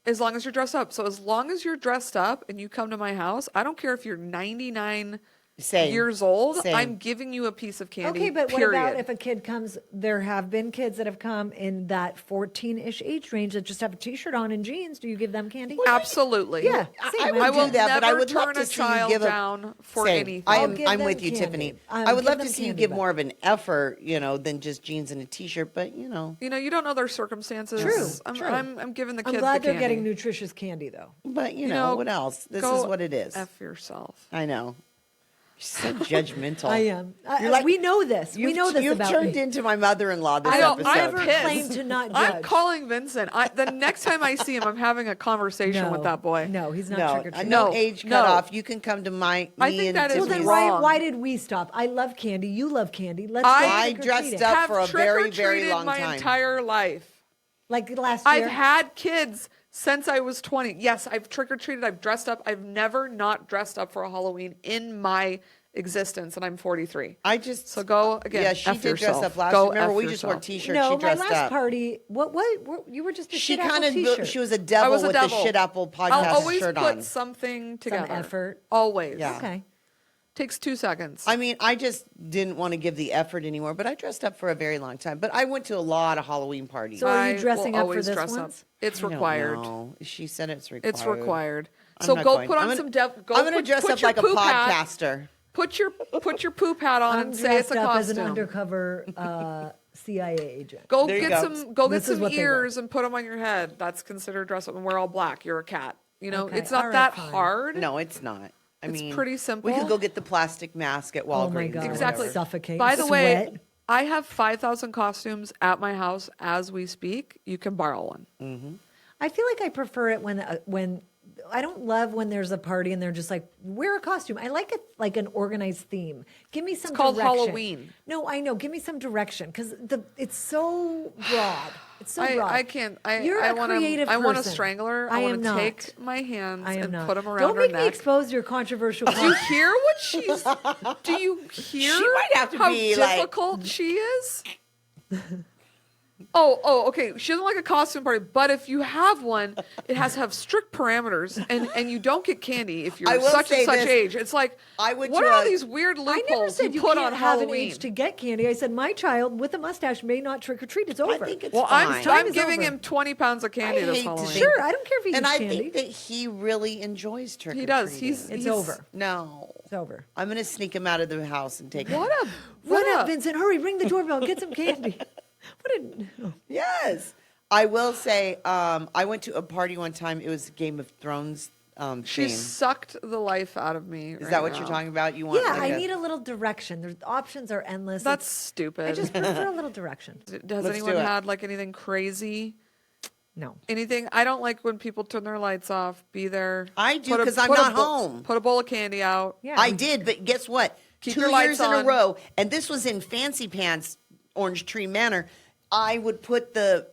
As long as you're dressed up. So as long as you're dressed up and you come to my house, I don't care if you're 99 Same. years old. Same. I'm giving you a piece of candy. Okay, but period. what about if a kid comes? There have been kids that have come in that 14-ish age range that just have a T-shirt on and jeans. Do you give them candy? Absolutely. Yeah, I same. would I do will that, but I never would love turn to a see you child give down for Same. anything. I'm give them with you, candy. Tiffany. Give I would love them to see you candy, give but- more of an effort, than just jeans and a T-shirt. But You know, you don't know their circumstances. True, I'm, true. I'm giving the I'm kids glad the they're candy. getting nutritious candy though. but You know, what else? This go is what it is. F yourself. I know. You're so judgmental. I am. You're like- we know this. We know this You've about turned me. into my mother-in-law this I know, don't episode. ever pissed. claim to not I'm judge. calling Vincent. The next time I see him, I'm having a conversation with that boy. No, he's not no, trick or treating. no No, age no. cutoff. You can come to I think that is Well, then Tiffany's. wrong. why did we stop? I love candy. You love candy. Let's I go dressed trick-or-treating. up Have for a very, very trick-or-treated long my time. entire life. Like last year. I've had kids since I was 20. Yes, I've trick-or-treated. I've dressed up. I've never not dressed up for a Halloween in my existence, and I'm 43. I just So go again. Yeah, she F did yourself. dress up last Go year. Remember, F we just wore yourself. T-shirts. no, she my dressed last up. party. What? You were just a She shit apple kind of T-shirt. she was a devil was a with devil. the shit apple podcast I'll always shirt put on. something together. effort. Always. Yeah. Okay. Takes 2 seconds. I mean, I just didn't want to give the effort anymore, but I dressed up for a very long time. But I went to a lot of Halloween parties. So are you I dressing will up for always this dress up. once? It's I don't required. know. She said it's required. It's required. I'm So not go going. put on I'm some gonna- Go I'm going to put- dress put up your like a poop hat. podcaster. Put your poop hat on I'm and say it's dressed a up as an costume. undercover CIA agent. Go There you get go. some. Go This get is some what they ears and put them on your head. That's considered dress up. And wear all black. You're a cat. You know, Okay, it's not all right, that fine. hard. No, it's not. I It's mean, pretty simple. We could go get the plastic mask at Walgreens. Oh my God. or Exactly. whatever. Suffocate. By the way, sweat. I have 5,000 costumes at my house as we speak. You can borrow one. I feel like I prefer it when I don't love when there's a party and they're just like wear a costume. I like it like an organized theme. Give me some. It's called direction. Halloween. No, I know. Give me some direction because it's so broad. It's so broad. I can't. You're I a want creative I want a person. strangler. I I am want to not. take my hands I am and not. put them around Don't her make me neck. expose your controversial. Do you hear what she's? Do you hear? She might have to how be, like- difficult she is. Oh, okay. She doesn't like a costume party, but if you have one, it has to have strict parameters, and you don't get candy if I you're will such say and such this. age. It's like, I went what to are all a- these weird I never loopholes said you put can't on have an Halloween? age to get candy. I said my child with a mustache may not trick or treat. It's over. I think it's Well, fine. Time I'm is giving over. him 20 pounds of candy I this hate to Halloween. think- Sure, I don't care if he and eats I candy. think that he really enjoys trick or He does. treating. It's over. No. It's over. I'm going to sneak him out of the house and take him. What a Run what up, a- Vincent! Hurry! Ring the doorbell and get some candy. What a oh. Yes. I will say, I went to a party one time. It was Game of Thrones She theme. sucked the life out of me. Is that what you're talking about? You want? Yeah, like I need a little direction. The options are endless. That's It's- stupid. I just prefer a little direction. Has Let's anyone do it. had like anything crazy? No. Anything? I don't like when people turn their lights off. Be there. I do, Put a- 'cause I'm put a not bowl- home. Put a bowl of candy out. Yeah. I did, but guess what? Keep 2 your years lights in a on. row, and this was in Fancy Pants, Orange Tree Manor. I would put the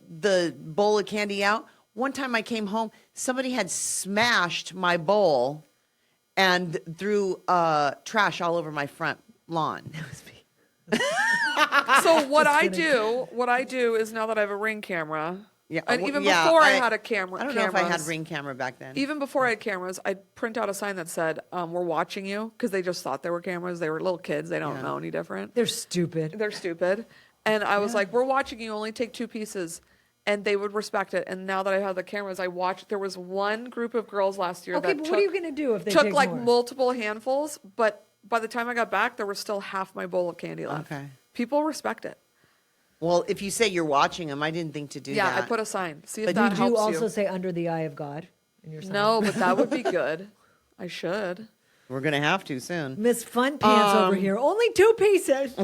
bowl of candy out. One time I came home, somebody had smashed my bowl and threw trash all over my front lawn. So what I do is now that I have a Ring camera. Yeah, And well, even yeah, before I had a camera. I don't know if I had cameras, Ring camera back then. Even before I had cameras, I'd print out a sign that said, "We're watching you," because they just thought they were cameras. They were little kids. They don't know any different. They're stupid. They're stupid. And I was like, "We're watching you. Only take 2 pieces." And they would respect it. And now that I have the cameras, I watch. There was one group of girls last year Okay, that but took, what are you going to do if they took take like more? multiple handfuls. But by the time I got back, there was still half my bowl of candy left. Okay. People respect it. Well, if you say you're watching them, I didn't think to do Yeah, that. I put a sign. See if But that Did helps you also you. say under the eye of God in your sign? No, but that would be good. I should. We're going to have to soon. Miss Fun Pants over here. Only 2 pieces.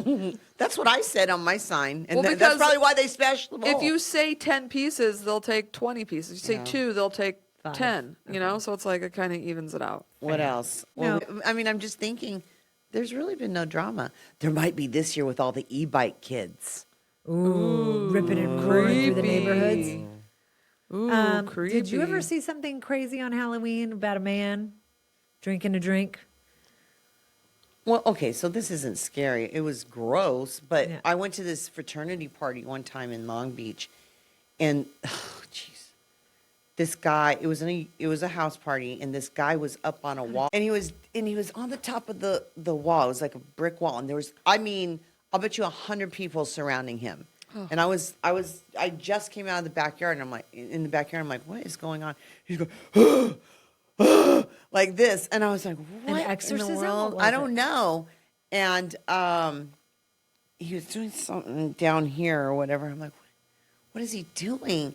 That's what I said on my sign. And Well, that's because probably why they smashed the bowl. If you say 10 pieces, they'll take 20 pieces. You say 2, they'll take 10. You know, so it's like it kind of evens it out. What else? Well, I mean, I'm just thinking, there's really been no drama. There might be this year with all the e-bike kids. Ooh, ripping and roaring through the neighborhoods. Ooh, creepy. Did you ever see something crazy on Halloween about a man drinking a drink? Well, okay, so this isn't scary. It was gross, but Yeah. I went to this fraternity party one time in Long Beach, and jeez, this guy. It was a house party, and this guy was up on a wall, and he was on the top of the wall. It was like a brick wall, and there was, I mean, I'll bet you 100 people surrounding him. And I just came out of the backyard, and I'm like, in the backyard, I'm like, what is going on? He's going, like this, and I was like, what in exorcism? the What world? was I it? don't know. And he was doing something down here or whatever. I'm like, what is he doing?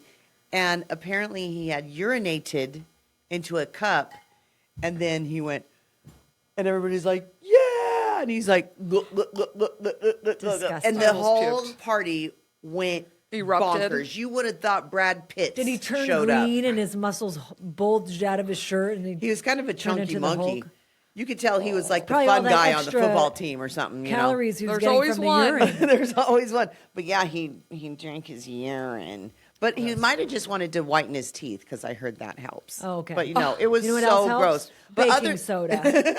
And apparently he had urinated into a cup, and then he went, and everybody's like, yeah, and he's like, look, Disgusting. and the Almost whole puked. party went Erupted. bonkers. You would have thought Brad Pitt Did he turn showed up. green and his muscles bulged out of his shirt? And He was kind of a turned chunky into the monkey. Hulk? You could tell he was like the Probably all fun that guy on the extra football team or something. You calories he was There's getting always from the one. urine. know? There's always one. But yeah, he drank his urine. But he might have just wanted to whiten his teeth because I heard that helps. Oh, okay. But it was You know what so else helps? gross. Baking soda.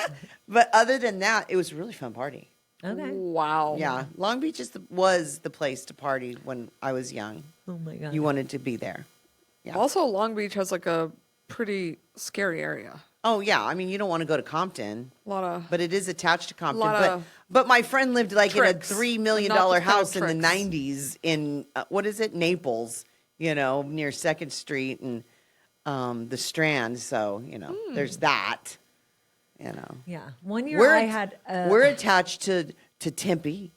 But other than that, it was a really fun party. Okay. Wow. Yeah, Long Beach was the place to party when I was young. Oh my god. You wanted to be there. Yeah. Also, Long Beach has like a pretty scary area. Oh yeah, I mean you don't want to go to Compton. A lot of. But it is attached to Compton. Lot But of but my friend lived like tricks. in a $3 million Not the kind of house in the tricks. 90s in what is it, Naples? You know, near Second Street and the Strand. So there's that. You know, Yeah. One year we're I had. we're attached to Tempe.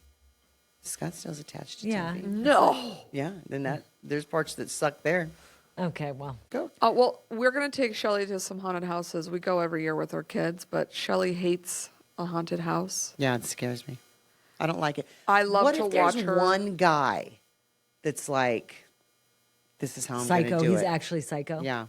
Scottsdale's attached to Yeah. Tempe. No. Yeah. Then there's parts that suck there. Okay. Well. Go. Well, we're going to take Shelley to some haunted houses. We go every year with our kids, but Shelley hates a haunted house. Yeah, it scares me. I don't like it. I love what to if there's watch her- one guy that's like, this is how I'm going to Psycho. do He's it. actually psycho. Yeah.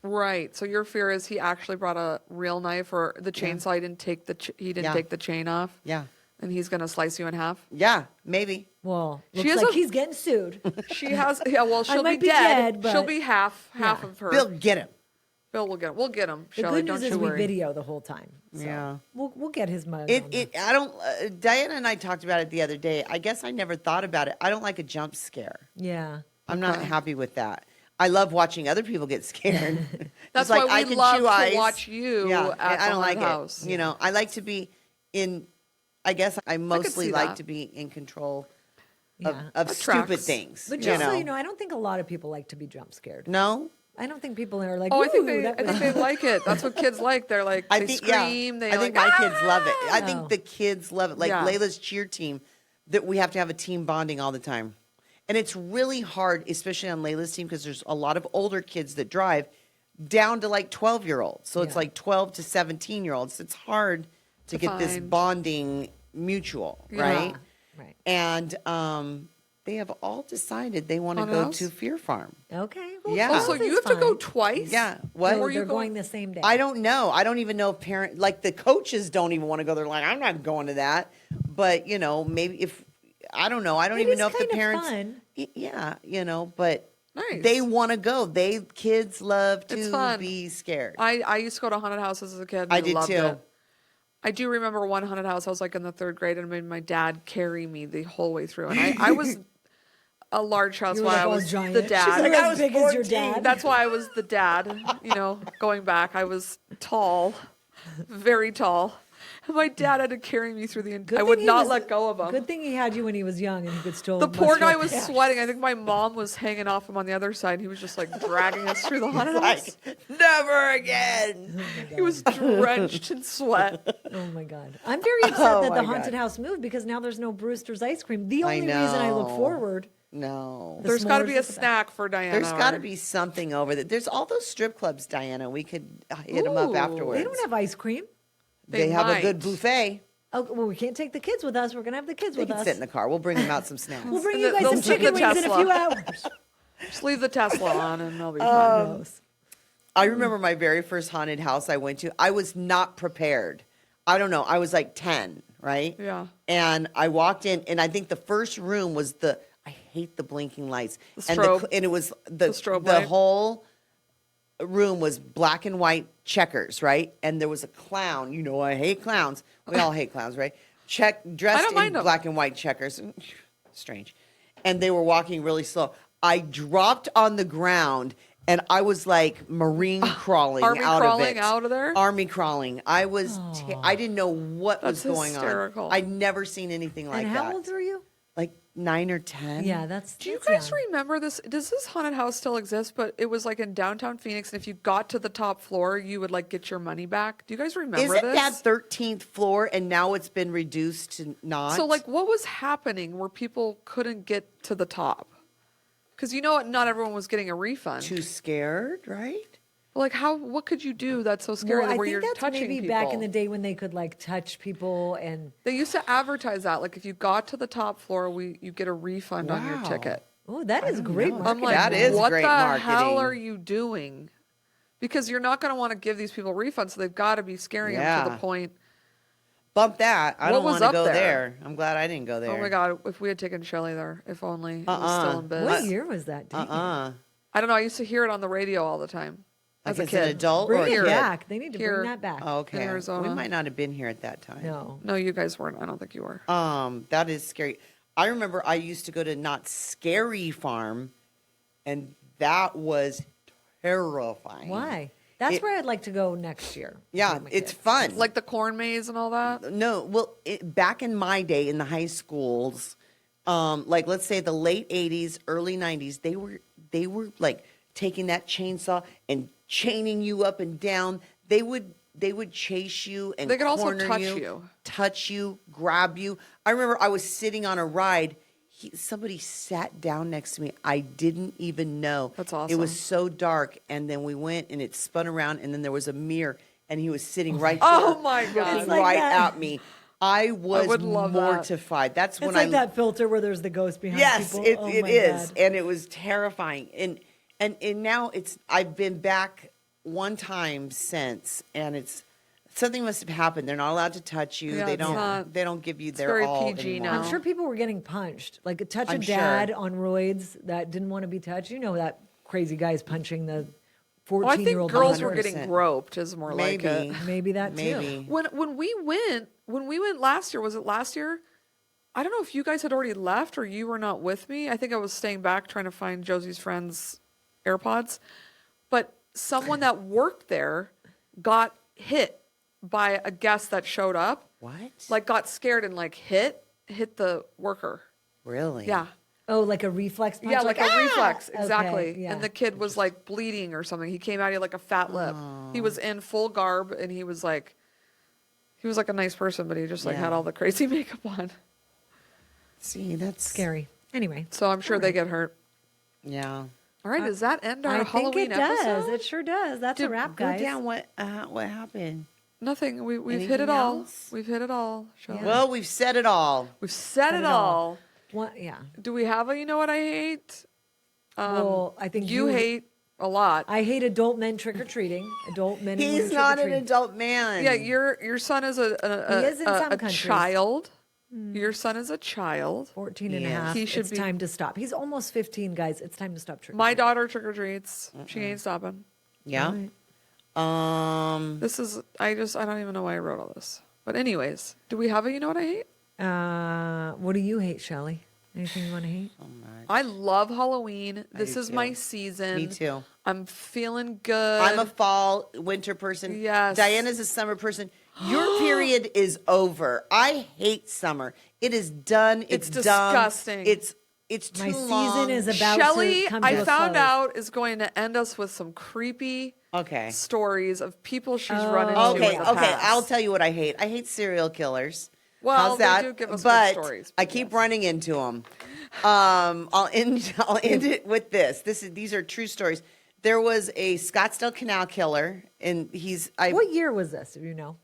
Right. So your fear is he actually brought a real knife or the chainsaw. He didn't take Yeah. take the chain off. Yeah. And he's going to slice you in half. Yeah, maybe. Well, She looks has like a- he's getting sued. She has. Yeah. Well, she'll might be be dead. dead, but- She'll be half of her. Bill, get him. Bill will get him. We'll get him. The Shelley, good don't news is you we worry. video the whole time. So Yeah. We'll get his mug. I don't, Diana and I talked about it the other day. I guess I never thought about it. I don't like a jump scare. Yeah. I'm not happy with that. I love watching other people get scared. That's It's like, why I we can love chew to ice. watch you Yeah, at I the don't like haunted house. it. You know, I like to be in, I guess I mostly see like that. to be in control Yeah. of That stupid tracks. things. But you just know. so you know, I don't think a lot of people like to be jump scared. No? I don't think people are like, Oh, I think "Ooh, they. that I was-" think they like it. That's what kids like. They're like I they think scream. yeah. They I think like, my kids love it. I Oh. think the kids love it. Like Yeah. Layla's cheer team, that we have to have a team bonding all the time, and it's really hard, especially on Layla's team, because there's a lot of older kids that drive, down to like 12-year-olds. So it's Yeah. like 12 to 17-year-olds. It's hard to get this find. bonding mutual, Yeah. right? Right. And they have all decided they want to Haunted go house? to Fear Farm. Okay. Well, Yeah. Oh, so both you is have to go fine. twice? Yeah. What? No, Or you they're go- going the same day. I don't know. I don't even know if like the coaches don't even want to go. They're like, I'm not going to that. But maybe if I don't know. I don't It even is know if the kind of parents. fun. Yeah, but Nice. they want to go. Kids love It's to fun. be scared. I used to go to haunted houses as a kid. And I did loved too. It. I do remember one haunted house. I was like in the 3rd grade and made my dad carry me the whole way through. And I was a large house You were while like I all was giant. the She's dad. like, I as was big as your 14. dad. That's why I was the dad. Going back, I was tall, very tall. And my dad had to carry me through the Good I thing would he not was- let go of him. Good thing he had you when he was young and he could still. The poor muster guy up was cash. sweating. I think my mom was hanging off him on the other side. He was just like dragging us through the haunted house. like never again. He was drenched in sweat. Oh my god! I'm very upset Oh that my the haunted God. house moved because now there's no Brewster's ice cream. The I only reason I look know. forward. No. The There's got to s'mores be a is the best. snack for Diana. There's got to be something over there. There's all those strip clubs, Diana. We could hit them up Ooh. afterwards. They don't have ice cream. They They have a good might. buffet. Oh well, we can't take the kids with us. We're gonna have the kids They with can us. sit in the car. We'll bring them out some snacks. We'll bring And you guys they'll some sit chicken in the wings in a Tesla. few hours. Just leave the Tesla on and they'll be Um, fine. Gross. I remember my very first haunted house I went to. I was not prepared. I don't know. I was like 10, right? Yeah. And I walked in, and I think the first room was I hate the blinking lights. The and strobe. and it was the strobe the light. whole room was black and white checkers, right? And there was a clown. You know, I hate clowns. We all hate clowns, right? Dressed in mind 'em. black and white checkers. Strange. And they were walking really slow. I dropped on the ground and I was like marine crawling Army out crawling of it. out of there? Army crawling. I was I didn't know what was That's going hysterical. on. I'd never seen anything like and that. how old were you? Like 9 or 10. Yeah, that's. Do you that's guys young. remember this? Does this haunted house still exist? But it was like in downtown Phoenix, and if you got to the top floor, you would like get your money back. Do you guys remember Isn't this? that 13th floor and now it's been reduced to not? So like, what was happening where people couldn't get to the top? Because you know what? Not everyone was getting a refund. too scared, right? Like how? What could you do that's so scary Well, I where think you're that's touching maybe people? back in the day when they could like touch people and. They used to advertise that, like if you got to the top floor, you get a refund on your Wow. ticket. Oh, that is great know. marketing. I'm like, That is what great the hell marketing. are you doing? Because you're not going to want to give these people refunds, so they've got to be scaring them to the Yeah. point. Bump that. I What don't was want to up go there? there. I'm glad I didn't go there. Oh my god! If we had taken Shelley there, if only it was still in biz. What year was that? Dang it. I don't know. I used to hear it on the radio all the time Like as a as kid. an adult or Bring a it kid? back. They need to Here. bring that back. Oh, okay. In Arizona. We might not have been here at that time. No. No, you guys weren't. I don't think you were. That is scary. I remember I used to go to Not Scary Farm, and that was terrifying. Why? That's It- where I'd like to go next year. Yeah, with my it's kids. fun. Like the corn maze and all that. No, well, back in my day in the high schools, like let's say the late '80s, early '90s, they were like taking that chainsaw and chaining you up and down. They would chase you and They could also corner touch you, grab you. I remember I was sitting on a ride. Somebody sat down next to me. I didn't even know. That's It awesome. was so dark, and then we went, and it spun around, and then there was a mirror, and he was sitting right Oh there, my God. looking like right that. at me. I was would love that. mortified. That's It's when like I that filter where there's the ghost behind yes, people. it, Oh it my is, God. and it was terrifying. And now it's I've been back one time since, and it's something must have happened. They're not allowed to touch you. Yeah, they it's don't. not- They don't give you their very all PG anymore. now. I'm sure people were getting punched. Like a touch I'm of dad sure. on roids that didn't want to be touched. You know that crazy guy's punching the Well, I 14-year-old. think girls were 100%. getting groped. Is more Maybe, like it. Maybe that too. maybe. When we went last year, was it last year? I don't know if you guys had already left or you were not with me. I think I was staying back trying to find Josie's friend's AirPods. But someone that worked there got hit by a guest that showed up. What? Like got scared and like hit the worker. Really? Yeah. Oh, like a reflex punch? Yeah, like a "Ah!" reflex, Okay, exactly. yeah. And the kid was like bleeding or something. He came out, he had like a fat lip. He was in full garb and he was like a nice person, but he just like Yeah. had all the crazy makeup on. See, that's Scary. Anyway. So I'm sure they get hurt. Yeah. All right, does that end our I think Halloween it does. episode? It sure does. That's a wrap, Go guys. down. What happened? Nothing. We've hit Anything it all. else? We've hit it all. Shelley. Yeah. Well, we've said it all. We've said Said it it all. all. What? Yeah. Do we have a you know what I hate? Well, I think You hate a lot. I hate adult men trick or treating. Adult men. and He's women not an trick-or-treating. adult man. Yeah, your son is He is in some a countries. child. Your son is a child. 14 and a Yes. half. He should it's be- time to stop. He's almost 15, guys. It's time to stop trick. My daughter trick or treats. She ain't stopping. Yeah. This is I don't even know why I wrote all this. But anyways, do we have a you know what I hate? What do you hate, Shelley? Anything you want to hate? I love Halloween. This do is too. my season. Me too. I'm feeling good. I'm a fall, winter person. Yes. Diana's a summer person. Your period is over. I hate summer. It is done. It's dumb. disgusting. It's too My long. season is about Shelley, to come to I a found close. out, is going to end us with some creepy Okay. stories of people she's run into. Okay, in the okay. past. I'll tell you what I hate. I hate serial killers. Well, How's they that? do give us good but stories, I but keep yes. running into them. I'll end it with this. These are true stories. There was a Scottsdale Canal killer, and What year was this? Do you know?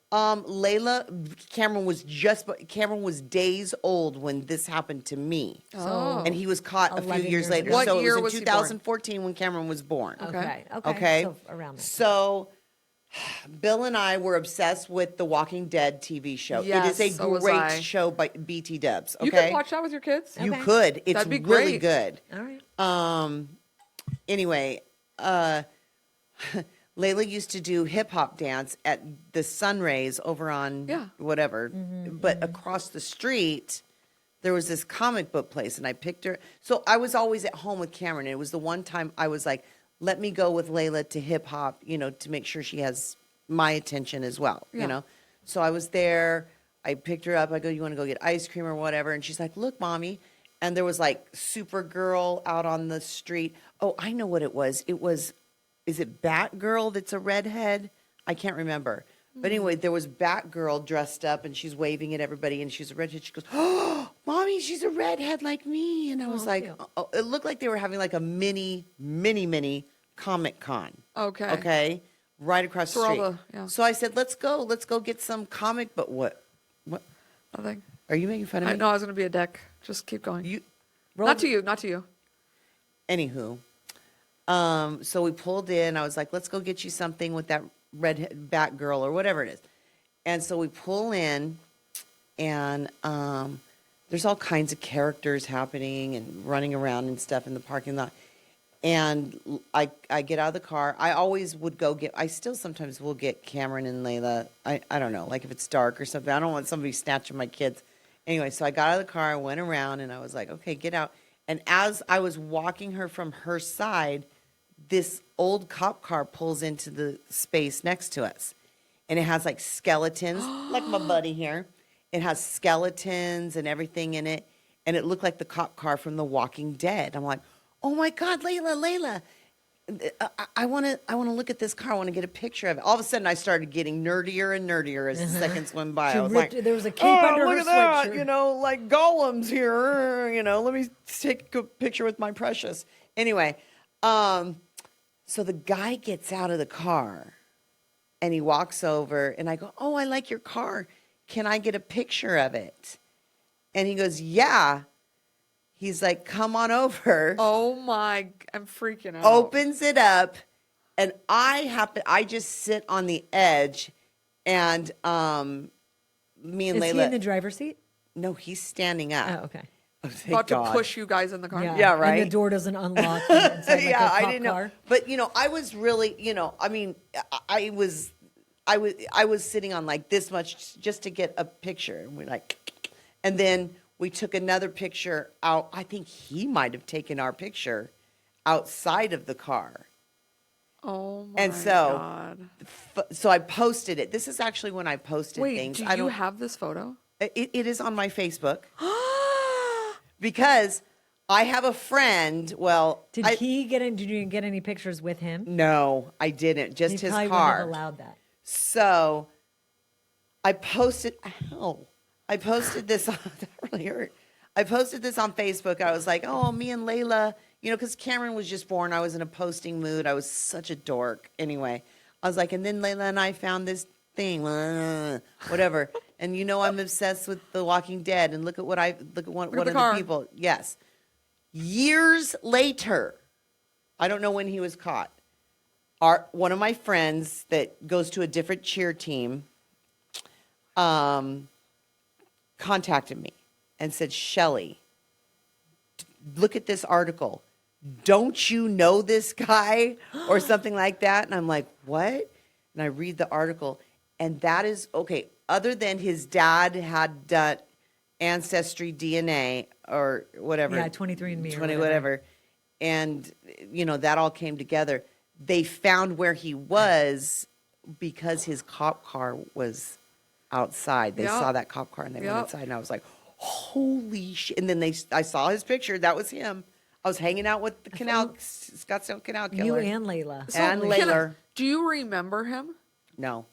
Cameron was days old when this happened to me. Oh. And he was caught a few 11 years years later. ago. What year so it was was he in born? 2014 when Cameron was born. Okay. Okay. So around that. So Bill and I were obsessed with the Walking Dead TV show. Yes, it is a so was I. great show by BT Dubs. Okay, You can watch that with your kids. You Okay. could. It's That'd be really great. good. All right. Anyway, Layla used to do hip hop dance at the Sunrays over on whatever, but across the street there was this comic book place, and I picked her. So I was always at home with Cameron, and it was the one time I was like, let me go with Layla to hip hop, to make sure she has my attention as well, So I was there. I picked her up. I go, you want to go get ice cream or whatever? And she's like, look, Mommy. And there was like Supergirl out on the street. Oh, I know what it was. Is it Batgirl that's a redhead? I can't remember. But anyway, there was Batgirl dressed up, and she's waving at everybody, and she's a redhead. She goes, oh, Mommy, she's a redhead like me. And I was like, oh, it looked like they were having like a mini Comic Con. Okay. Right across the street. So I said, let's go get some comic. But what? Nothing. Are you making fun of me? No, I was going to be a dick. Just keep going. Not to you. Anywho, so we pulled in. I was like, let's go get you something with that red Batgirl or whatever it is. And so we pull in, and there's all kinds of characters happening and running around and stuff in the parking lot. And I get out of the car. I always would I still sometimes will get Cameron and Layla. I don't know, like if it's dark or something. I don't want somebody snatching my kids. Anyway, so I got out of the car, I went around, and I was like, okay, get out. And as I was walking her from her side, this old cop car pulls into the space next to us. And it has like skeletons, like my buddy here. It has skeletons and everything in it. And it looked like the cop car from The Walking Dead. I'm like, oh my God, Layla. I want to look at this car. I want to get a picture of it. All of a sudden, I started getting nerdier and nerdier as the seconds went by. I was like, there was a cape under look her at that, sweatshirt. like Gollum's here. Let me take a picture with my precious. Anyway, so the guy gets out of the car, and he walks over, and I go, oh, I like your car. Can I get a picture of it? And he goes, yeah. He's like, come on over. Oh my, I'm freaking out. Opens it up, and I just sit on the edge, and me and Layla. Is he in the driver's seat? No, he's standing up. Oh, okay. Oh, thank About God. to push you guys in the car. Yeah, right. And the door doesn't unlock inside like Yeah, a cop I didn't know. car. But I was really, I was sitting on like this much just to get a picture, and we're like, and then we took another picture out. I think he might have taken our picture outside of the car. Oh my And so, God. So I posted it. This is actually when I posted Wait, things. do I you don't have this photo? It is on my Facebook because I have a friend. Well, Did you get any pictures with him? No, I didn't. Just He his probably car. wouldn't have allowed that. So I posted. Ow. I posted this. That really hurt. I posted this on Facebook. I was like, "Oh, me and Layla," because Cameron was just born. I was in a posting mood. I was such a dork. Anyway, I was like, and then Layla and I found this thing, whatever. And I'm obsessed with The Walking Dead. And look at one of the people. Yes. Years later, I don't know when he was caught. One of my friends that goes to a different cheer team, contacted me and said, Shelley, look at this article. Don't you know this guy? Or something like that. And I'm like, what? And I read the article. And that is, okay, other than his dad had done Ancestry DNA or whatever. Yeah, 23andMe or whatever. And, that all came together. They found where he was because his cop car was outside. They saw that cop car and they went inside, and I was like, holy shit. And then I saw his picture. That was him. I was hanging out with the Scottsdale Canal Killer. You and Layla. And Layla. Do you remember him? No.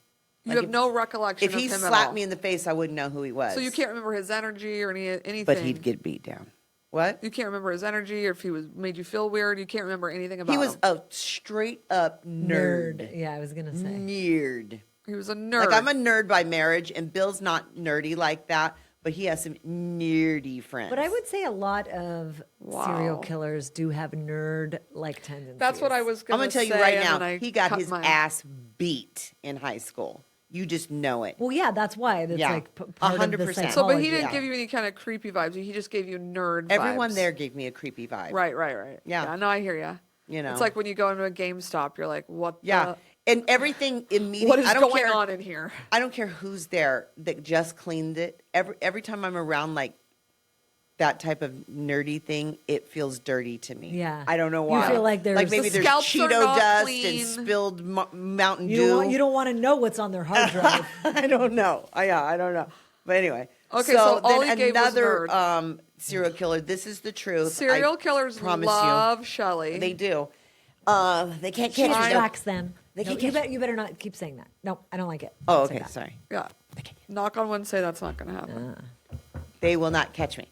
You have no recollection If of he him at all? slapped me in the face, I wouldn't know who he was. So you can't remember his energy or anything? But he'd get beat down. What? You can't remember his energy or if he made you feel weird? You can't remember anything about him? He was a straight up nerd. Yeah, I was going to say. Nerd. He was a nerd. Like, I'm a nerd by marriage, and Bill's not nerdy like that, but he has some nerdy friends. But I would say a lot of serial Wow. killers do have nerd-like tendencies. That's what I was I'm going gonna to tell say. you right and now, then I he got cut his mine. ass beat in high school. You just know it. Well, yeah, that's why. That's Yeah, like part of the 100%. psychology. So, but he didn't Yeah. give you any kind of creepy vibes. He just gave you nerd Everyone vibes. there gave me a creepy vibe. Right. Yeah. No, I hear you. You know. It's like when you go into a GameStop, you're like, what Yeah, and everything immediately. what is I don't going care. on in here? I don't care who's there that just cleaned it. Every time I'm around like that type of nerdy thing, it feels dirty to me. Yeah. I don't know You why. feel like there's- like maybe The there's scalps are Cheeto not dust clean. and spilled Mountain You Dew. don't want to know what's on their hard drive. I don't know. I don't know. But anyway. Okay, so all then he gave was another nerd. Serial killer. This is the truth. Serial I killers promise love Shelley. you. They do. They can't She catch me. attracts them. They No, can't you better not keep saying that. No, I don't like it. Oh, Don't say okay. that. Sorry. Yeah. Knock on wood, say that's not going to happen. They will not catch me.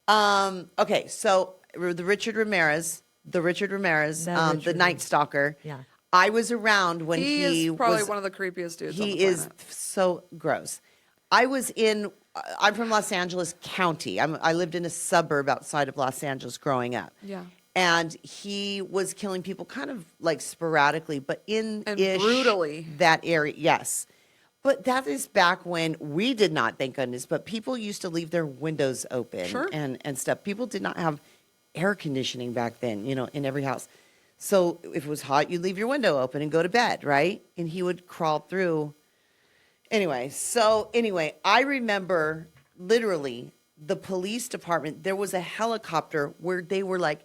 Okay, so the Richard Ramirez, the Night Stalker. Yeah. I was around when He is probably was, one of the creepiest dudes on he the is planet. so gross. I'm from Los Angeles County. I lived in a suburb outside of Los Angeles growing up. Yeah. And he was killing people kind of like sporadically, but And brutally. that area, yes. But that is back when we did not, thank goodness, but people used to leave their windows open Sure. and stuff. People did not have air conditioning back then, in every house. So if it was hot, you'd leave your window open and go to bed, right? And he would crawl through. Anyway, I remember literally the police department, there was a helicopter where they were like,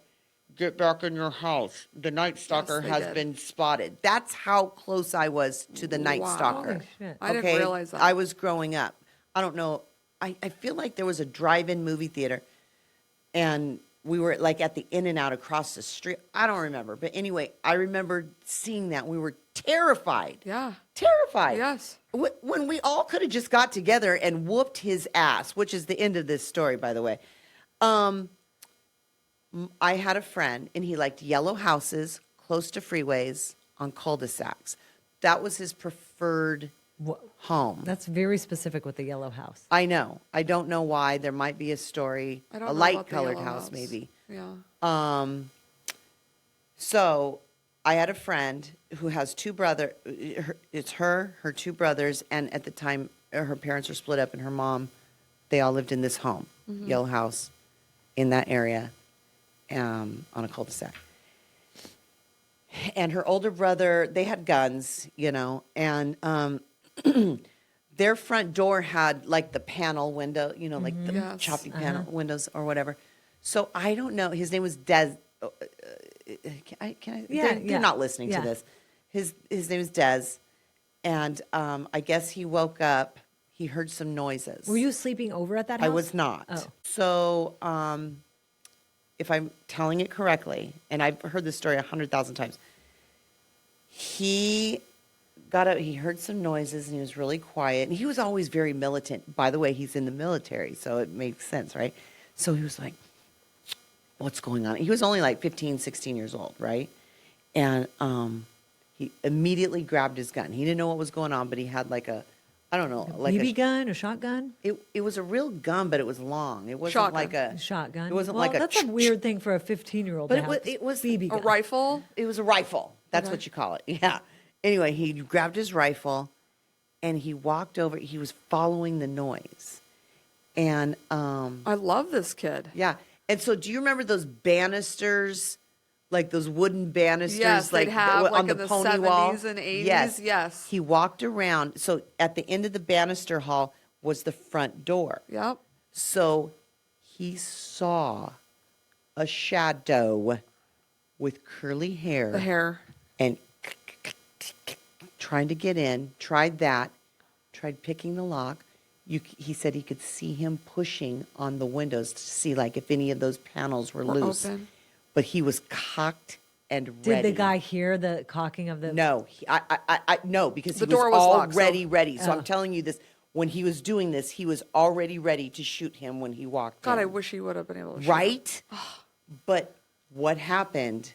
get back in your house. The Night Stalker they has did. been spotted. That's how close I was to the Night Wow. Stalker. Holy shit. I didn't realize that. I was growing up. I don't know. I feel like there was a drive-in movie theater and we were like at the In-N-Out across the street. I don't remember. But anyway, I remember seeing that. We were terrified. Yeah. Terrified. Yes. When we all could have just got together and whooped his ass, which is the end of this story, by the way. I had a friend, and he liked yellow houses close to freeways on cul-de-sacs. That was his preferred home. That's very specific with the yellow house. I know. I don't know why. There might be a story. I don't A know light about the colored yellow house, maybe. Yeah. So I had a friend who has two brothers. It's her two brothers, and at the time, her parents were split up, and her mom, they all lived in this home, yellow house, in that area, on a cul-de-sac. And her older brother, they had guns, and their front door had like the panel window, like the Yes. choppy panel windows or whatever. So I don't know. His name was Des. Can I? Yeah, they're yeah. not listening Yeah. to this. His name is Des, and I guess he woke up. He heard some noises. Were you sleeping over at that house? I was not. Oh. So, if I'm telling it correctly, and I've heard this story 100,000 times, he got up, he heard some noises, and he was really quiet. And he was always very militant. By the way, he's in the military, so it makes sense, right? So he was like, what's going on? He was only like 15, 16 years old, right? And he immediately grabbed his gun. He didn't know what was going on, but he had like a, I don't know, like BB gun, a shotgun? it was a real gun, but it was long. It wasn't Shotgun. like a A shotgun. It wasn't well, like a. that's a weird thing for a 15-year-old. But to have. it was BB A gun. rifle. It was a rifle. That's Okay. what you call it. Yeah. Anyway, he grabbed his rifle, and he walked over. He was following the noise, and I love this kid. yeah. And so, do you remember those banisters, like those wooden banisters, Yes, like they'd have, on like, the in the pony wall? 70s and 80s, Yes. yes. He walked around. So at the end of the banister hall was the front door. Yep. So he saw a shadow with curly hair. The hair. And trying to get in, tried that, tried picking the lock. He said he could see him pushing on the windows to see like if any of those panels were loose. Open. But he was cocked and Did ready. the guy hear the cocking of the? No, no, because The he was door was locked, so- already ready. So Oh. I'm telling you this. When he was doing this, he was already ready to shoot him when he walked God, in. I wish he would have been able to shoot him. Right? But what happened,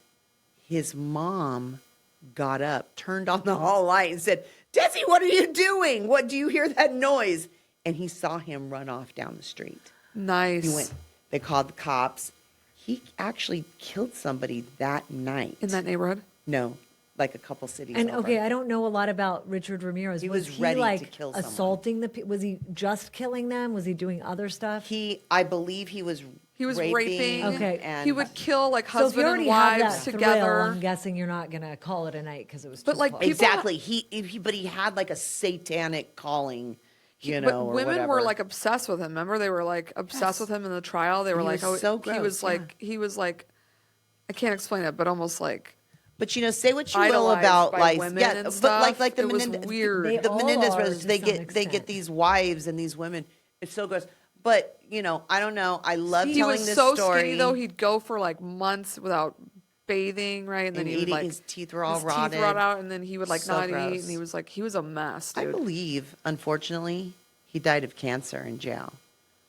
his mom got up, turned on the hall light and said, Desi, what are you doing? What, do you hear that noise? and he saw him run off down the street. Nice. He went. They called the cops. He actually killed somebody that night. In that neighborhood? No, like a couple cities And over. okay, I don't know a lot about Richard Ramirez. He was was he ready to like kill someone. assaulting the? Was he just killing them? Was he doing other stuff? I believe he was raping. Okay. and He would kill like So if you husband already and have wives that together. thrill, I'm guessing you're not gonna call it a night because it was. But, too like, close. people- Exactly. But he had like a satanic calling, you know, But or women whatever. were like obsessed with him. Remember, they were like obsessed with him in the trial. They were He like, was so he was gross, like, I can't explain it, but almost like But you know, say what you will idolized about by like women yeah, and but stuff. like the It was Menendez, weird. They the all Menendez are brothers, to they some get extent. these wives and these women. It's so gross. But you know, I don't know. I love he telling was this so story. skinny though. He'd go for like months without bathing, right? And then And he would eating, like his teeth were all his rotted. teeth rot out, and then he would like So not eat, gross. and he was a mess, I dude. believe, unfortunately, he died of cancer in jail,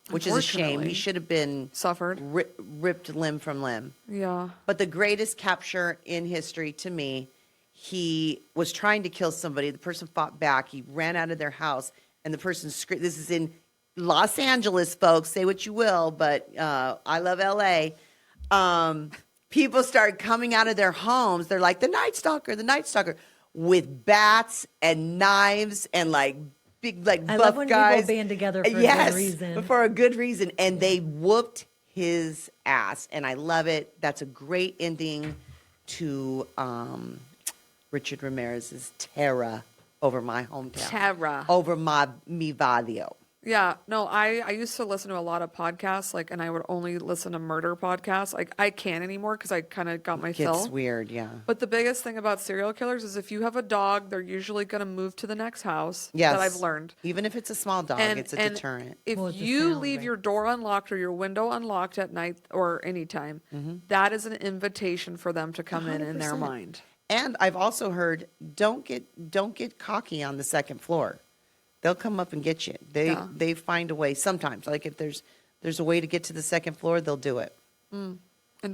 which is a shame. Unfortunately. He should have been Suffered. ripped limb from limb. Yeah. But the greatest capture in history to me, he was trying to kill somebody. The person fought back. He ran out of their house, and the person screamed. This is in Los Angeles, folks. Say what you will, but I love L.A. People started coming out of their homes. They're like, the Night Stalker, with bats and knives and like big, like I buff love when guys. people band together for a Yes, good reason. for a good reason. And they whooped his ass. And I love it. That's a great ending to Richard Ramirez's terror over my hometown. Terror. Over mi barrio. Yeah, no, I used to listen to a lot of podcasts, like, and I would only listen to murder podcasts. Like, I can't anymore because I kind of got my Gets fill. weird, yeah. But the biggest thing about serial killers is if you have a dog, they're usually going to move to the next house. Yes. That I've learned. Even if it's a small dog, it's a deterrent. If Well, it's a you sound, leave right? your door unlocked or your window unlocked at night or anytime, Mm-hmm. that is an invitation for them to come in their 100%. mind. And I've also heard don't get cocky on the second floor. They'll come up and get you. They find a way sometimes. Like if there's a way to get to the second floor, they'll do it. And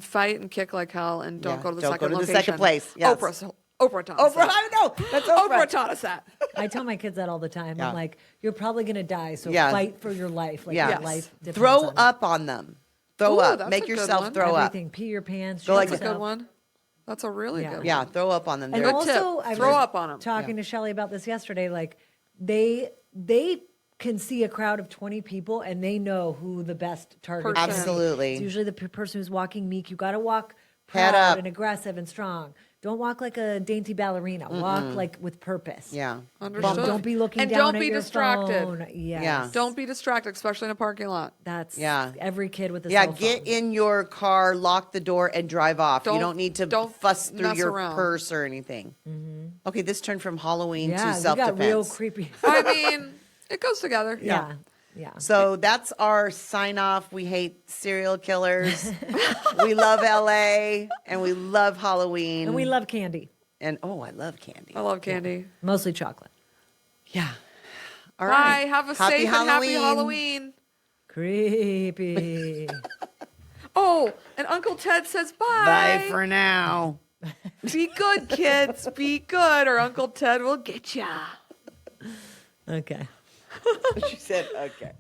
fight and kick like hell and don't Yeah, go to the don't second go to the location. second place, yes. Oprah taught us Oprah, that. I know. That's Oprah Oprah. taught us that. I tell my kids that all the time. Yeah. I'm like, you're probably gonna die, so Yeah. fight for your life. Like Yeah. your life depends Throw on it. up on them. Throw Ooh, up. that's Make a good yourself one. throw up. Everything. Pee your pants. Go shit like That's a that. good one. That's a really Yeah. good one. Yeah, throw up on them. And They're- Good tip. also, I Throw was up on 'em. talking to Shelley about this yesterday. Like, they can see a crowd of 20 people and they know who the best target is. Person. Absolutely. It's usually the person who's walking meek. You got to walk Head proud up. and aggressive and strong. Don't walk like a dainty ballerina. Walk like with purpose. Yeah. Understood. Don't be looking and down don't at be your distracted. phone. Yes. Yeah. Don't be distracted, especially in a parking lot. That's Yeah. every kid with a Yeah, cell phone. get in your car, lock the door, and drive off. You don't need to don't fuss through mess your around. purse or anything. Okay, this turned from Halloween Yeah, to we self-defense. got real creepy. I mean, it goes together. Yeah. Yeah. So that's our sign off. We hate serial killers. We love LA and we love Halloween. And we love candy, And oh, I love candy. I love candy. mostly chocolate. Yeah. All Bye. right. Have a Happy safe and happy Halloween. Creepy. Oh, and Uncle Ted says bye. Bye for now. Be good, kids. Be good, or Uncle Ted will get ya. Okay. She said, okay.